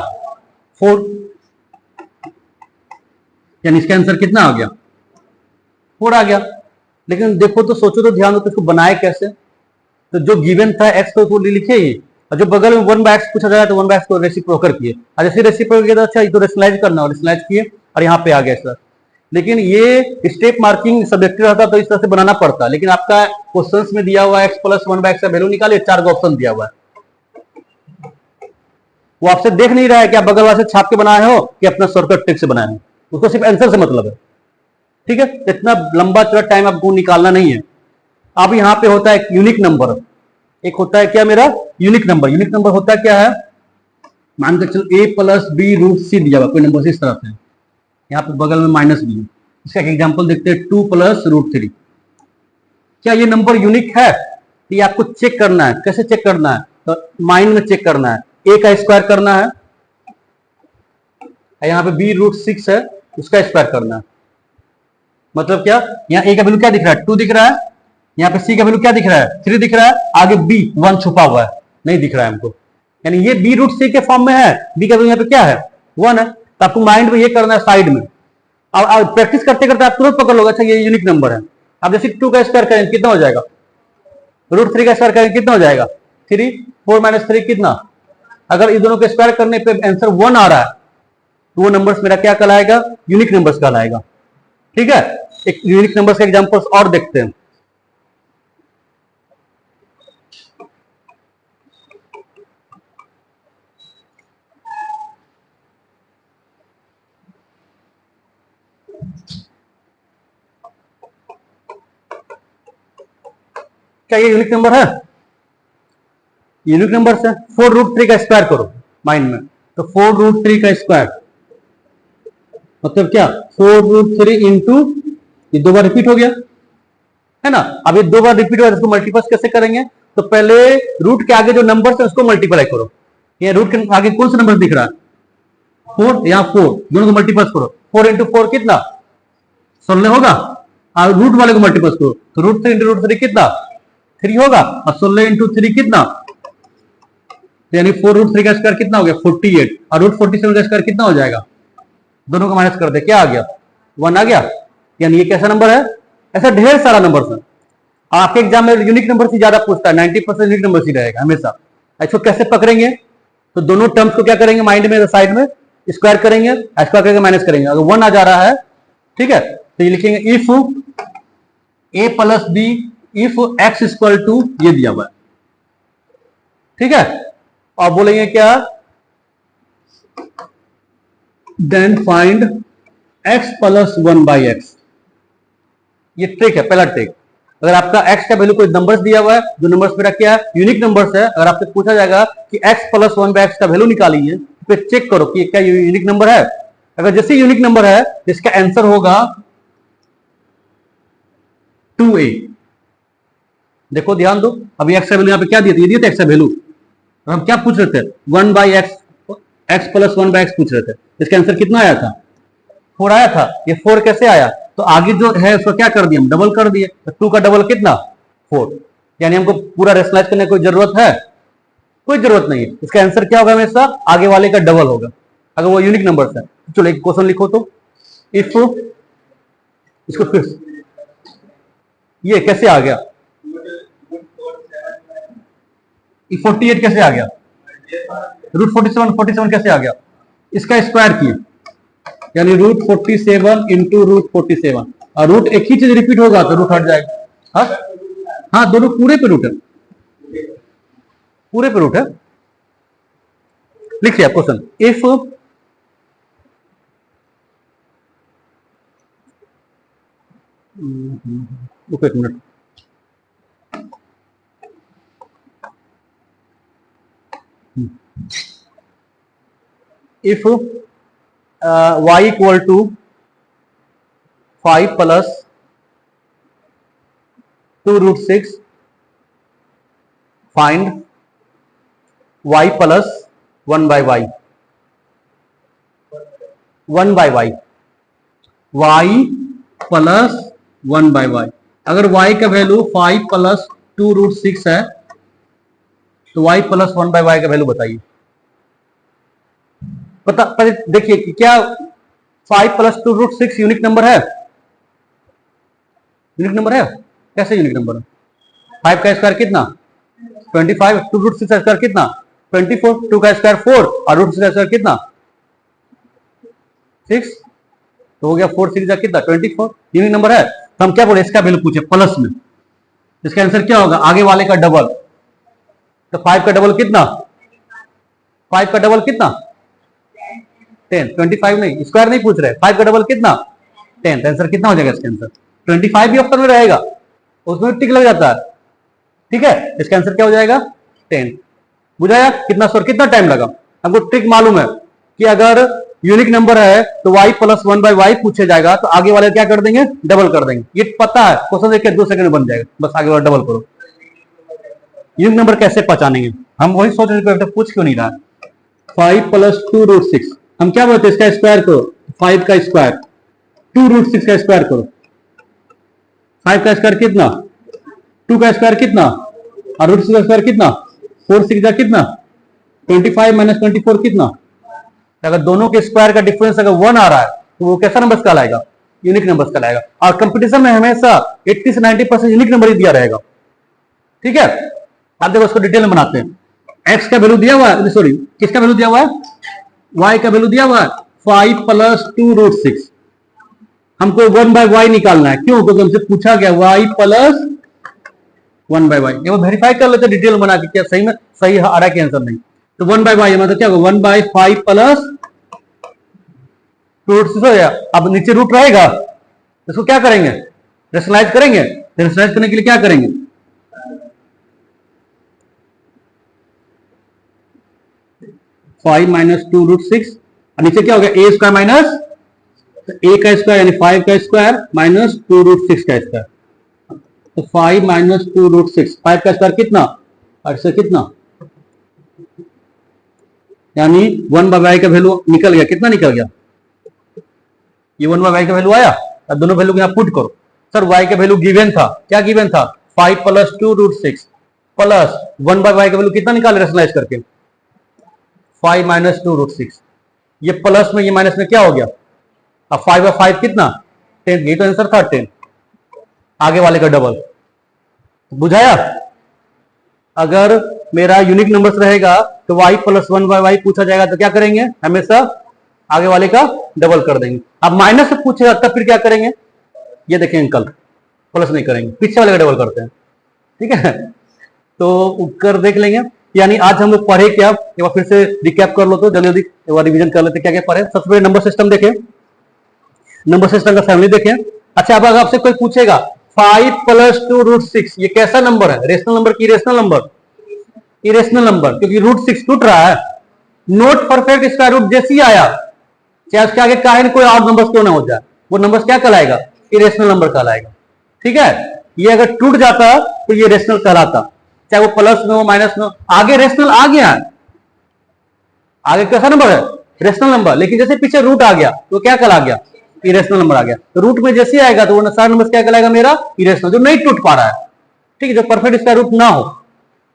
4, यानी इसका आंसर कितना आ गया 4 आ गया। लेकिन देखो तो सोचो तो ध्यान दो तो इसको बनाए कैसे, तो जो गिवन था एक्स को लिखे ही, और जो बगल में 1 बाय एक्स पूछा जाए तो 1 बाय एक्स को रेसिप्रोकल किए, और जैसे रेसिप्रोकल किया तो अच्छा ये तो रेशनलाइज करना, और रेशनलाइज किए और यहाँ पे आ गया सर। लेकिन ये स्टेप मार्किंग सब्जेक्टिव रहता तो इस तरह से बनाना पड़ता, लेकिन आपका क्वेश्चंस में दिया हुआ है एक्स प्लस 1 बाय एक्स का वैल्यू निकालिए, 4 का ऑप्शन दिया हुआ है, वो आपसे देख नहीं रहा है कि आप बगल वाले से छाप के बनाए हो कि अपना शॉर्टकट ट्रिक से बनाए हो, उसको सिर्फ आंसर से मतलब है। ठीक है, इतना लंबा चौड़ा टाइम आपको निकालना नहीं है। अब यहाँ पे होता है एक यूनिक नंबर, एक होता है क्या मेरा यूनिक नंबर, यूनिक नंबर होता है क्या है, मान के चलो ए प्लस बी रूट सी दिया हुआ कोई नंबर इस तरह से, यहाँ पे बगल में माइनस बी, इसका एक एग्जांपल देखते हैं 2 प्लस रूट 3। क्या ये नंबर यूनिक है, ये आपको चेक करना है, कैसे चेक करना है, तो माइंड में चेक करना है, ए का स्क्वायर करना है, यहाँ पे बी रूट 6 है उसका स्क्वायर करना है। मतलब क्या, यहाँ ए का वैल्यू क्या दिख रहा है 2 दिख रहा है, यहाँ पे सी का वैल्यू क्या दिख रहा है 3 दिख रहा है, आगे बी 1 छुपा हुआ है नहीं दिख रहा है हमको, यानी ये बी रूट सी के फॉर्म में है, बी का वैल्यू यहाँ पे क्या है 1 है, तो आपको माइंड में ये करना है साइड में। अब प्रैक्टिस करते करते आप तुरंत पकड़ लोगे अच्छा ये यूनिक नंबर है। अब जैसे 2 का स्क्वायर करेंगे कितना हो जाएगा, रूट 3 का स्क्वायर करेंगे कितना हो जाएगा 3, 4 माइनस 3 कितना, अगर इन दोनों के स्क्वायर करने पे आंसर 1 आ रहा है तो वो नंबर्स मेरा क्या कहलाएगा यूनिक नंबर्स कहलाएगा। ठीक है, एक यूनिक नंबर्स के एग्जांपल्स और देखते हैं। क्या ये यूनिक नंबर है, यूनिक नंबर है, 4√3 का स्क्वायर करो माइंड में, तो 4√3 का स्क्वायर मतलब क्या, 4√3 इंटू, ये 2 बार रिपीट हो गया है ना। अब ये 2 बार रिपीट हुआ, इसको मल्टीप्लाई कैसे करेंगे, तो पहले रूट के आगे जो नंबर है उसको मल्टीप्लाई करो। ये रूट के आगे कौन सा नंबर दिख रहा है, 4, या 4, दोनों को मल्टीप्लाई करो। 4 इंटू 4 कितना, 16 होगा। और रूट वाले को मल्टीप्लाई करो तो √3 इंटू √3 कितना, 3 होगा। और 16 इंटू 3 कितना, यानी 4√3 का स्क्वायर कितना हो गया, 48। और √47 का स्क्वायर कितना हो जाएगा, दोनों को माइनस कर दे, क्या आ गया, 1 आ गया। यानी ये कैसा नंबर है, ऐसा ढेर सारा नंबर है। आपके एग्जाम में यूनिक नंबर से ज्यादा पूछता है, 90% यूनिक नंबर से रहेगा हमेशा। इसको कैसे पकड़ेंगे, तो दोनों टर्म्स को क्या करेंगे, माइंड में साइड में स्क्वायर करेंगे, स्क्वायर करके माइनस करेंगे। अगर 1 आ जा रहा है, ठीक है, तो ये लिखेंगे if a plus b if x equal to, ये दिया हुआ है, ठीक है। और बोलेंगे क्या, then find x plus 1/x। ये ट्रिक है, पहला ट्रिक। अगर आपका x का वैल्यू कोई नंबर्स दिया हुआ है, जो नंबर्स मेरा क्या है, यूनिक नंबर्स है, अगर आपसे पूछा जाएगा कि x प्लस 1/x का वैल्यू निकालिए, तो चेक करो कि क्या यूनिक नंबर है। अगर जैसे यूनिक नंबर है, इसका आंसर होगा 2a। देखो ध्यान दो, अभी x का वैल्यू यहाँ पे क्या दिया था, ये दिया था x का वैल्यू। तो हम क्या पूछ रहे थे, 1/x, x प्लस 1/x पूछ रहे थे। इसका आंसर कितना आया था, 4 आया था। ये 4 कैसे आया, तो आगे जो है उसको क्या कर दिया, हम डबल कर दिए। तो 2 का डबल कितना, 4। यानी हमको पूरा रेशनलाइज करने की कोई जरूरत है, कोई जरूरत नहीं है। इसका आंसर क्या होगा, हमेशा आगे वाले का डबल होगा, अगर वो यूनिक नंबर है। चलो एक क्वेश्चन लिखो, तो इफ, इसको फिर ये कैसे आ गया, 48 कैसे आ गया, √47 कैसे आ गया, इसका स्क्वायर किए, यानी √47 इंटू √47। और रूट एक ही चीज रिपीट होगा तो रूट हट जाएगा। हाँ हाँ, दोनों पूरे पे रूट है, पूरे पे रूट है। लिखिए क्वेश्चन, इफ एक minute, if y equal to 5 plus 2√6, find y plus 1/y, 1/y, y plus 1/y। अगर y का वैल्यू 5 प्लस 2√6 है, तो y प्लस 1/y का वैल्यू बताइए। पता देखिए कि क्या 5 प्लस 2√6 यूनिक नंबर है, यूनिक नंबर है, कैसे यूनिक नंबर है। 5 का स्क्वायर कितना, 25, 2√6 का स्क्वायर कितना, 24, 2 का स्क्वायर 4, और √6 का स्क्वायर कितना, 6, तो हो गया 4 6 कितना, 24, यूनिक नंबर है। तो हम क्या बोले, इसका वैल्यू पूछे प्लस में, इसका आंसर क्या होगा, आगे वाले का डबल। तो 5 का डबल कितना, 5 का डबल कितना, 10, 25 नहीं, स्क्वायर नहीं पूछ रहे, 5 का डबल कितना, 10। आंसर कितना हो जाएगा इसका आंसर, 25 भी ऑप्शन में रहेगा, उसमें टिक लग जाता है, ठीक है। इसका आंसर क्या हो जाएगा, 10। बुझाया, कितना सर, कितना टाइम लगा। हमको ट्रिक मालूम है कि अगर यूनिक नंबर है तो y प्लस 1/y पूछे जाएगा, तो आगे वाले क्या कर देंगे, डबल कर देंगे। ये पता है, क्वेश्चन देख के 2 सेकंड में बन जाएगा, बस आगे वाला डबल करो। यूनिक नंबर कैसे पहचानेंगे, हम वही सोच रहे थे, पूछ क्यों नहीं रहा। 5 प्लस 2√6, हम क्या बोलते हैं, इसका स्क्वायर करो, 5 का स्क्वायर, 2√6 का स्क्वायर करो। 5 का स्क्वायर कितना, 2 का स्क्वायर कितना, और √6 का स्क्वायर कितना, 4 6 कितना, 25 माइनस 24 कितना। अगर दोनों के स्क्वायर का डिफरेंस अगर 1 आ रहा है, तो वो कैसा नंबर कहलाएगा, यूनिक नंबर कहलाएगा। और कंपटीशन में हमेशा 80 से 90% यूनिक नंबर ही दिया रहेगा, ठीक है। आप देखो उसको डिटेल में बनाते हैं। एक्स का वैल्यू दिया हुआ है, सॉरी किसका वैल्यू दिया हुआ है, y का वैल्यू दिया हुआ है 5 प्लस 2√6। हमको 1/y निकालना है, क्यों, क्योंकि हमसे पूछा गया y प्लस 1/y। ये वो वेरीफाई कर लेते डिटेल बना के, क्या सही में सही आ रहा है कि आंसर नहीं। तो 1/y मतलब क्या होगा, 1/5 प्लस 2√6 हो गया। अब नीचे रूट रहेगा, इसको क्या करेंगे, रेशनलाइज करेंगे। रेशनलाइज करने के लिए क्या करेंगे, 5 माइनस 2√6, और नीचे क्या हो गया ए स्क्वायर माइनस ए का स्क्वायर यानी 5 का स्क्वायर माइनस 2√6 का स्क्वायर। तो 5 माइनस 2√6, 5 का स्क्वायर कितना, 8 से कितना, यानी 1/y का वैल्यू निकल गया, कितना निकल गया, ये 1/y का वैल्यू आया। अब दोनों वैल्यू को यहां पुट करो। सर y का वैल्यू गिवन था, क्या गिवन था, 5 प्लस 2√6 प्लस 1/y का वैल्यू कितना निकाले रेशनलाइज करके, 5 माइनस 2√6, ये प्लस में ये माइनस में क्या हो गया, अब 5 बाय 5 कितना 10, ये तो आंसर था 10, आगे वाले का डबल। बुझाया। अगर मेरा यूनिक नंबर्स रहेगा तो y प्लस 1/y पूछा जाएगा तो क्या करेंगे, हमेशा आगे वाले का डबल कर देंगे। अब माइनस से पूछेगा तब फिर क्या करेंगे, ये देखेंगे अंकल, प्लस नहीं करेंगे, पीछे वाले का डबल करते हैं, ठीक है। तो कर देख लेंगे। यानी आज हम लोग पढ़े क्या, एक बार फिर से रिकैप कर लो तो जल्दी जल्दी एक बार रिवीजन कर लेते क्या क्या पढ़े। सबसे पहले नंबर सिस्टम देखें, नंबर सिस्टम का फैमिली देखें। अच्छा, अब अगर आपसे कोई पूछेगा 5 प्लस 2√6 ये कैसा नंबर है, रेशनल नंबर की इरेशनल नंबर, इरेशनल नंबर, क्योंकि √6 टूट रहा है। नोट परफेक्ट स्क्वायर रूट जैसे ही आया, चाहे उसके आगे काहे कोई और नंबर क्यों ना हो जाए, वो नंबर क्या कहलाएगा, इरेशनल नंबर कहलाएगा, ठीक है। ये अगर टूट जाता तो ये रेशनल कहलाता, चाहे वो प्लस में हो माइनस में हो, आगे रेशनल आ गया, आगे कैसा नंबर है, रेशनल नंबर, लेकिन जैसे पीछे रूट आ गया तो क्या कहला गया, इरेशनल नंबर आ गया। तो रूट में जैसे आएगा तो वो सारा नंबर क्या कहलाएगा, मेरा इरेशनल, जो नहीं टूट पा रहा है, ठीक है, जो परफेक्ट स्क्वायर रूट ना हो।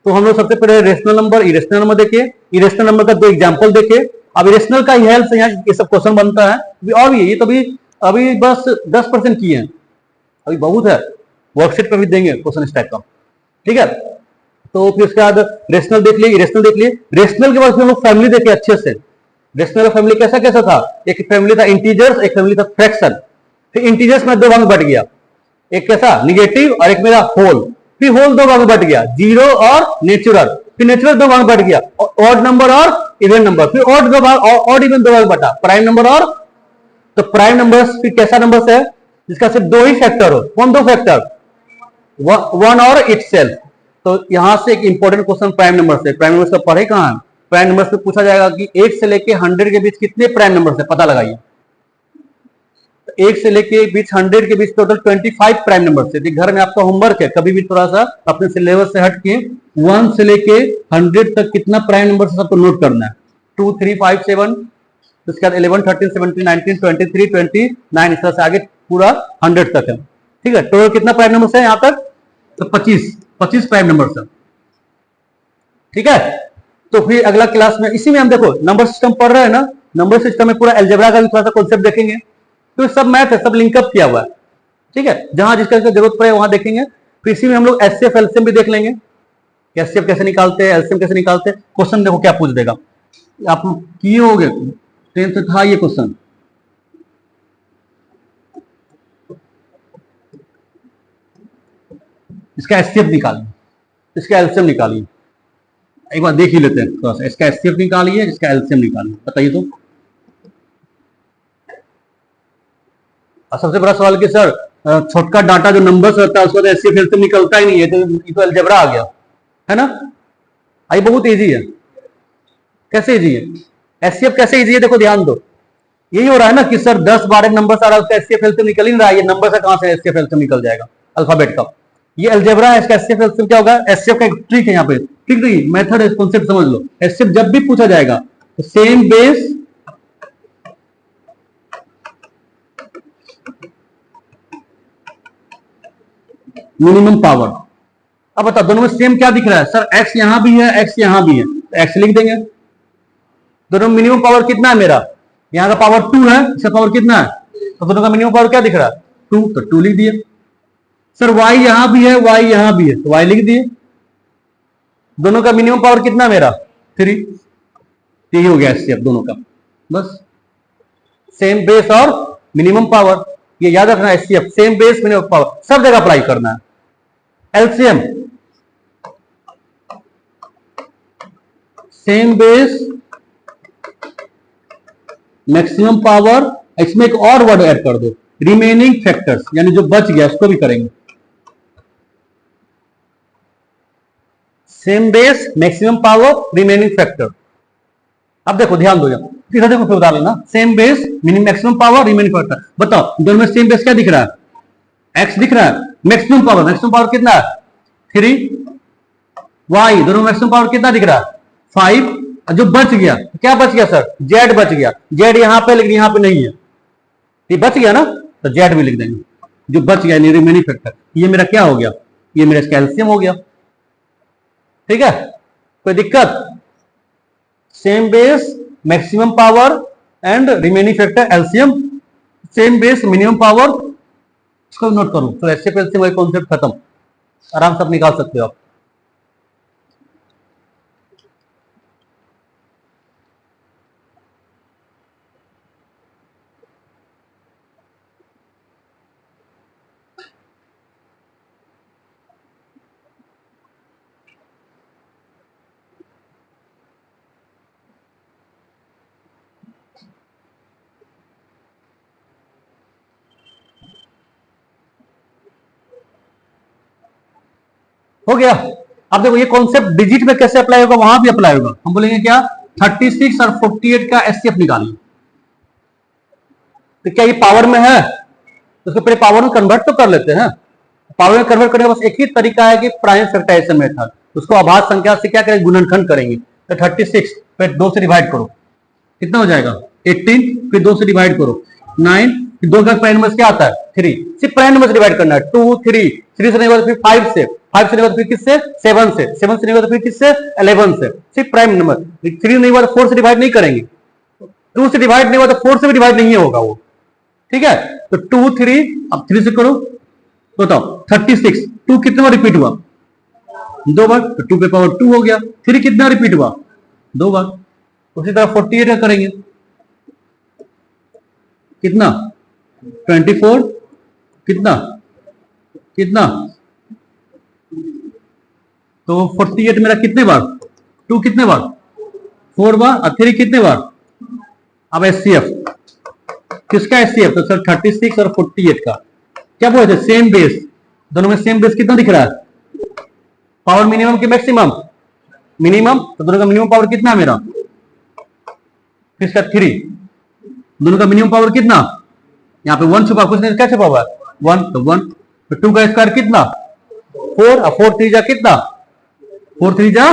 तो हम लोग सबसे पहले रेशनल नंबर, इरेशनल नंबर देखिए, इरेशनल नंबर का दो एग्जांपल देखिए। अब इरेशनल का ही हेल्प से यहाँ ये सब क्वेश्चन बनता है और भी, ये तो अभी बस 10% किए हैं, अभी बहुत है, वर्कशीट पर भी देंगे क्वेश्चन इस टाइप का, ठीक है। तो फिर उसके बाद रेशनल देख लिए, इरेशनल देख लिए। रेशनल के बाद हम लोग फैमिली देखे अच्छे से। रेशनल का फैमिली कैसा कैसा था, एक फैमिली था इंटीजर्स, एक फैमिली था फ्रैक्शन। फिर इंटीजर्स में दो भाग बढ़ गया, एक कैसा निगेटिव और एक मेरा होल। फिर होल दो भाग में बढ़ गया, जीरो और नेचुरल। फिर नेचुरल दो भाग में बढ़ गया, ऑड नंबर और इवन नंबर। फिर ऑड दो भाग, ऑड इवन दो भाग बटा, प्राइम नंबर और, तो प्राइम नंबर फिर कैसा नंबर है जिसका सिर्फ दो ही फैक्टर हो, कौन दो फैक्टर, वन और इटसेल्फ। तो यहां से एक इंपॉर्टेंट क्वेश्चन प्राइम नंबर से, प्राइम नंबर से पढ़े कहां है, प्राइम नंबर से पूछा जाएगा कि 1 से लेके 100 के बीच कितने प्राइम नंबर है, पता लगाइए। 1 से लेके बीच 100 के बीच टोटल 25 प्राइम नंबर से। घर में आपका होमवर्क है, कभी भी थोड़ा सा अपने सिलेबस से हट के 1 से लेके 100 तक कितना प्राइम नंबर से सबको नोट करना है। 2 3 5 7, उसके बाद 11 13 17 19 23 29, इस तरह से आगे पूरा 100 तक है, ठीक है। टोटल कितना प्राइम नंबर है यहाँ तक, तो 25 प्राइम नंबर है, ठीक है। तो फिर अगला क्लास में इसी में हम देखो नंबर सिस्टम पढ़ रहे हैं ना, नंबर सिस्टम में पूरा अलजेब्रा का भी थोड़ा सा कॉन्सेप्ट देखेंगे। तो सब मैथ है, सब लिंकअप किया हुआ है, ठीक है। जहां जिसका जरूरत पड़े वहां देखेंगे। फिर इसी में हम लोग एचसीएफ एलसीएम भी देख लेंगे, एचसीएफ कैसे निकालते हैं, एलसीएम कैसे निकालते हैं। क्वेश्चन देखो क्या पूछ देगा, आप किए होंगे, 10th था ये क्वेश्चन। इसका एचसीएफ निकालिए, इसका एलसीएम निकालिए, एक बार देख ही लेते हैं थोड़ा सा। इसका एचसीएफ निकालिए, इसका एलसीएम निकालिए, बताइए तो। सबसे बड़ा सवाल कि सर छोटका डाटा जो नंबर्स रहता है उसका तो एचसीएफ एलसीएम निकलता ही नहीं है, तो ये तो अलजेब्रा आ गया है ना। आई बहुत इजी है, कैसे इजी है, एचसीएफ कैसे इजी है, देखो ध्यान दो। यही हो रहा है ना कि सर 10-12 नंबर आ रहा है, उसका एचसीएफ एलसीएम निकल ही नहीं रहा है, ये नंबर से कहां से एचसीएफ एलसीएम निकल जाएगा अल्फाबेट का। ये अलजेब्रा है, इसका एचसीएफ एलसीएम क्या होगा, एचसीएफ का एक ट्रिक है यहाँ पे, ठीक नहीं, मेथड है, कॉन्सेप्ट समझ लो। एचसीएफ जब भी पूछा जाएगा तो सेम बेस मिनिमम पावर। अब बता दोनों में सेम क्या दिख रहा है, सर एक्स यहां भी है, एक्स यहां भी है, तो एक्स लिख देंगे। दोनों मिनिमम पावर कितना है मेरा, यहां का पावर 2 है, इसका पावर कितना है, तो दोनों का मिनिमम पावर क्या दिख रहा है 2, तो 2 लिख दिए। सर y यहां भी है, y यहां भी है, तो y लिख दिए। दोनों का मिनिमम पावर कितना मेरा 3, यही हो गया एचसीएफ दोनों का, बस सेम बेस और मिनिमम पावर, ये याद रखना। HCF same base minimum power सब जगह अप्लाई करना है। LCM same base maximum power, इसमें एक और वर्ड ऐड कर दो, रिमेनिंग फैक्टर्स, यानी जो बच गया उसको भी करेंगे। Same base maximum power remaining factor, अब देखो ध्यान दो, तीसरा देखो फिर बता लेना, same base minimum maximum power remaining factor. बताओ दोनों में सेम बेस क्या दिख रहा है, एक्स दिख रहा है, मैक्सिमम पावर कितना है 3, वाई दोनों में मैक्सिमम पावर कितना दिख रहा है 5। जो बच गया क्या बच गया सर, जेड बच गया, जेड यहां पे लेकिन यहां पे नहीं है, ये बच गया ना, तो जेड भी लिख देंगे जो बच गया रिमेनिंग फैक्टर। ये मेरा क्या हो गया, ये मेरा कैल्शियम हो गया। ठीक है, कोई दिक्कत, same base maximum power and remaining factor LCM, same base minimum power, इसको नोट करो। तो एचसीएफ एलसीएम वाला कॉन्सेप्ट खत्म, आराम से आप निकाल सकते हो आप। हो गया। अब देखो ये कॉन्सेप्ट डिजिट में कैसे अप्लाई होगा, वहां भी अप्लाई होगा। हम बोलेंगे क्या 36 और 48 का एचसीएफ निकालिए। तो क्या ये पावर में है, तो उसको पहले पावर में कन्वर्ट तो कर लेते हैं। पावर में कन्वर्ट करने का बस एक ही तरीका है कि प्राइम फैक्टराइजेशन मेथड, उसको अभाज्य संख्या से क्या करेंगे, गुणनखंड करेंगे। तो 36 फिर 2 से डिवाइड करो, कितना हो जाएगा 18, फिर 2 से डिवाइड करो 9, फिर 2 का प्राइम नंबर क्या आता है 3, सिर्फ प्राइम नंबर से डिवाइड करना है 2 3, 3 से नहीं होगा फिर 5 से, 5 से नहीं होगा फिर किससे 7 से, 7 से नहीं होगा फिर किससे 11 से, सिर्फ प्राइम नंबर। 3 नहीं हुआ तो 4 से डिवाइड नहीं करेंगे, 2 से डिवाइड नहीं हुआ तो 4 से भी डिवाइड नहीं होगा वो। ठीक है, तो 2 3, अब 3 से करो, बताओ 36, 2 कितने बार रिपीट हुआ 2 बार, तो 2 पे पावर 2 हो गया। 3 कितना रिपीट हुआ 2 बार। उसी तरह 48 का करेंगे, कितना 24, कितना कितना, तो 48 मेरा कितने बार 2 कितने बार 4 बार, और 3 कितने बार। अब एचसीएफ किसका एचसीएफ, तो सर 36 और 48 का क्या बोले थे, सेम बेस, दोनों में सेम बेस कितना दिख रहा है, पावर मिनिमम की मैक्सिमम, मिनिमम, तो दोनों का मिनिमम पावर कितना है मेरा, किसका 3, दोनों का मिनिमम पावर कितना, यहाँ पे 1 छुपा, कुछ नहीं क्या छुपा हुआ 1, तो 1, तो 2 का स्क्वायर कितना 4, और 4 3 जा कितना 4 3 जा,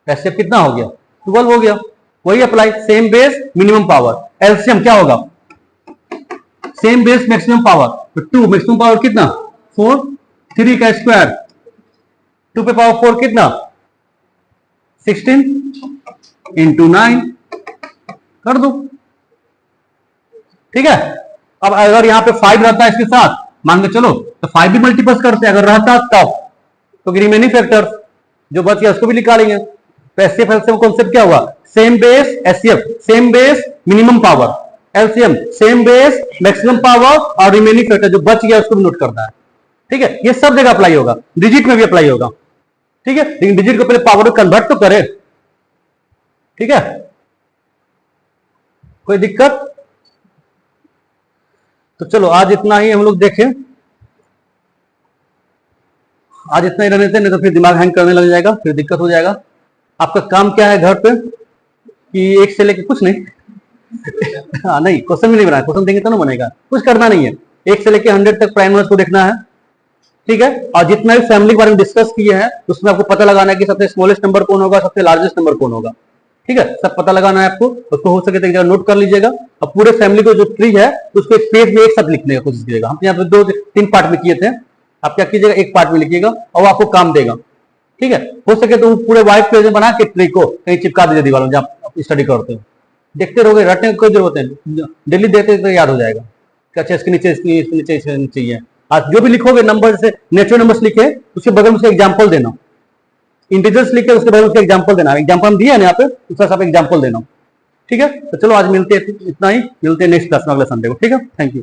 ऐसे कितना हो गया 12 हो गया। वही apply, same base minimum power, LCM क्या होगा सेम बेस मैक्सिमम पावर, तो 2 मैक्सिमम पावर कितना 4, 3 का स्क्वायर 2 पे पावर 4 कितना 16 इंटू 9 कर दो। ठीक है, अब अगर यहां पे 5 रहता है इसके साथ मान के चलो, तो 5 भी मल्टीप्लस करते हैं, अगर रहता तब तो रिमेनिंग फैक्टर जो बच गया उसको भी निकालेंगे। तो एचसीएफ एलसीएम कॉन्सेप्ट क्या हुआ, same base HCF, same base minimum power, LCM same base maximum power, और रिमेनिंग फैक्टर जो बच गया उसको भी नोट करना है। ठीक है, ये सब जगह अप्लाई होगा, डिजिट में भी अप्लाई होगा। ठीक है, लेकिन डिजिट को पहले पावर में कन्वर्ट तो करे। ठीक है, कोई दिक्कत, तो चलो आज इतना ही हम लोग देखें, आज इतना ही रहने देते, नहीं तो फिर दिमाग हैंग करने लग जाएगा, फिर दिक्कत हो जाएगा। आपका काम क्या है घर पे कि 1 से लेके कुछ नहीं हाँ नहीं, क्वेश्चन भी नहीं बनाया, क्वेश्चन देंगे तो ना बनेगा, कुछ करना नहीं है, 1 से लेके 100 तक प्राइम नंबर्स को देखना है। ठीक है, और जितना भी फैमिली के बारे में डिस्कस किए हैं उसमें आपको पता लगाना है कि सबसे स्मॉलेस्ट नंबर कौन होगा, सबसे लार्जेस्ट नंबर कौन होगा। ठीक है, सब पता लगाना है आपको, उसको हो सके तो एक जगह नोट कर लीजिएगा। अब पूरे फैमिली को जो ट्री है उसको एक पेज में एक साथ लिखने का कोशिश कीजिएगा। हम यहाँ पे 2-3 पार्ट में किए थे, आप क्या कीजिएगा एक पार्ट में लिखिएगा और वो आपको काम देगा। ठीक है, हो सके तो पूरे व्हाइट पेज में बना के ट्री को कहीं चिपका दीजिए दीवार में जब आप स्टडी करते हो, देखते रहोगे, रटने की कोई जरूरत नहीं, डेली देखते तो याद हो जाएगा कि अच्छा इसके नीचे इसके नीचे चाहिए। आज जो भी लिखोगे नंबर, जैसे नेचुरल नंबर्स लिखे उसके बगल में उसका एग्जाम्पल देना, इंटीजर्स लिखे उसके बगल में उसका एग्जाम्पल देना, एग्जाम्पल हम दिया है यहाँ पे उसका सब एग्जाम्पल देना। ठीक है, तो चलो आज मिलते हैं, इतना ही, मिलते हैं नेक्स्ट क्लास में अगले संडे को। ठीक है, थैंक यू।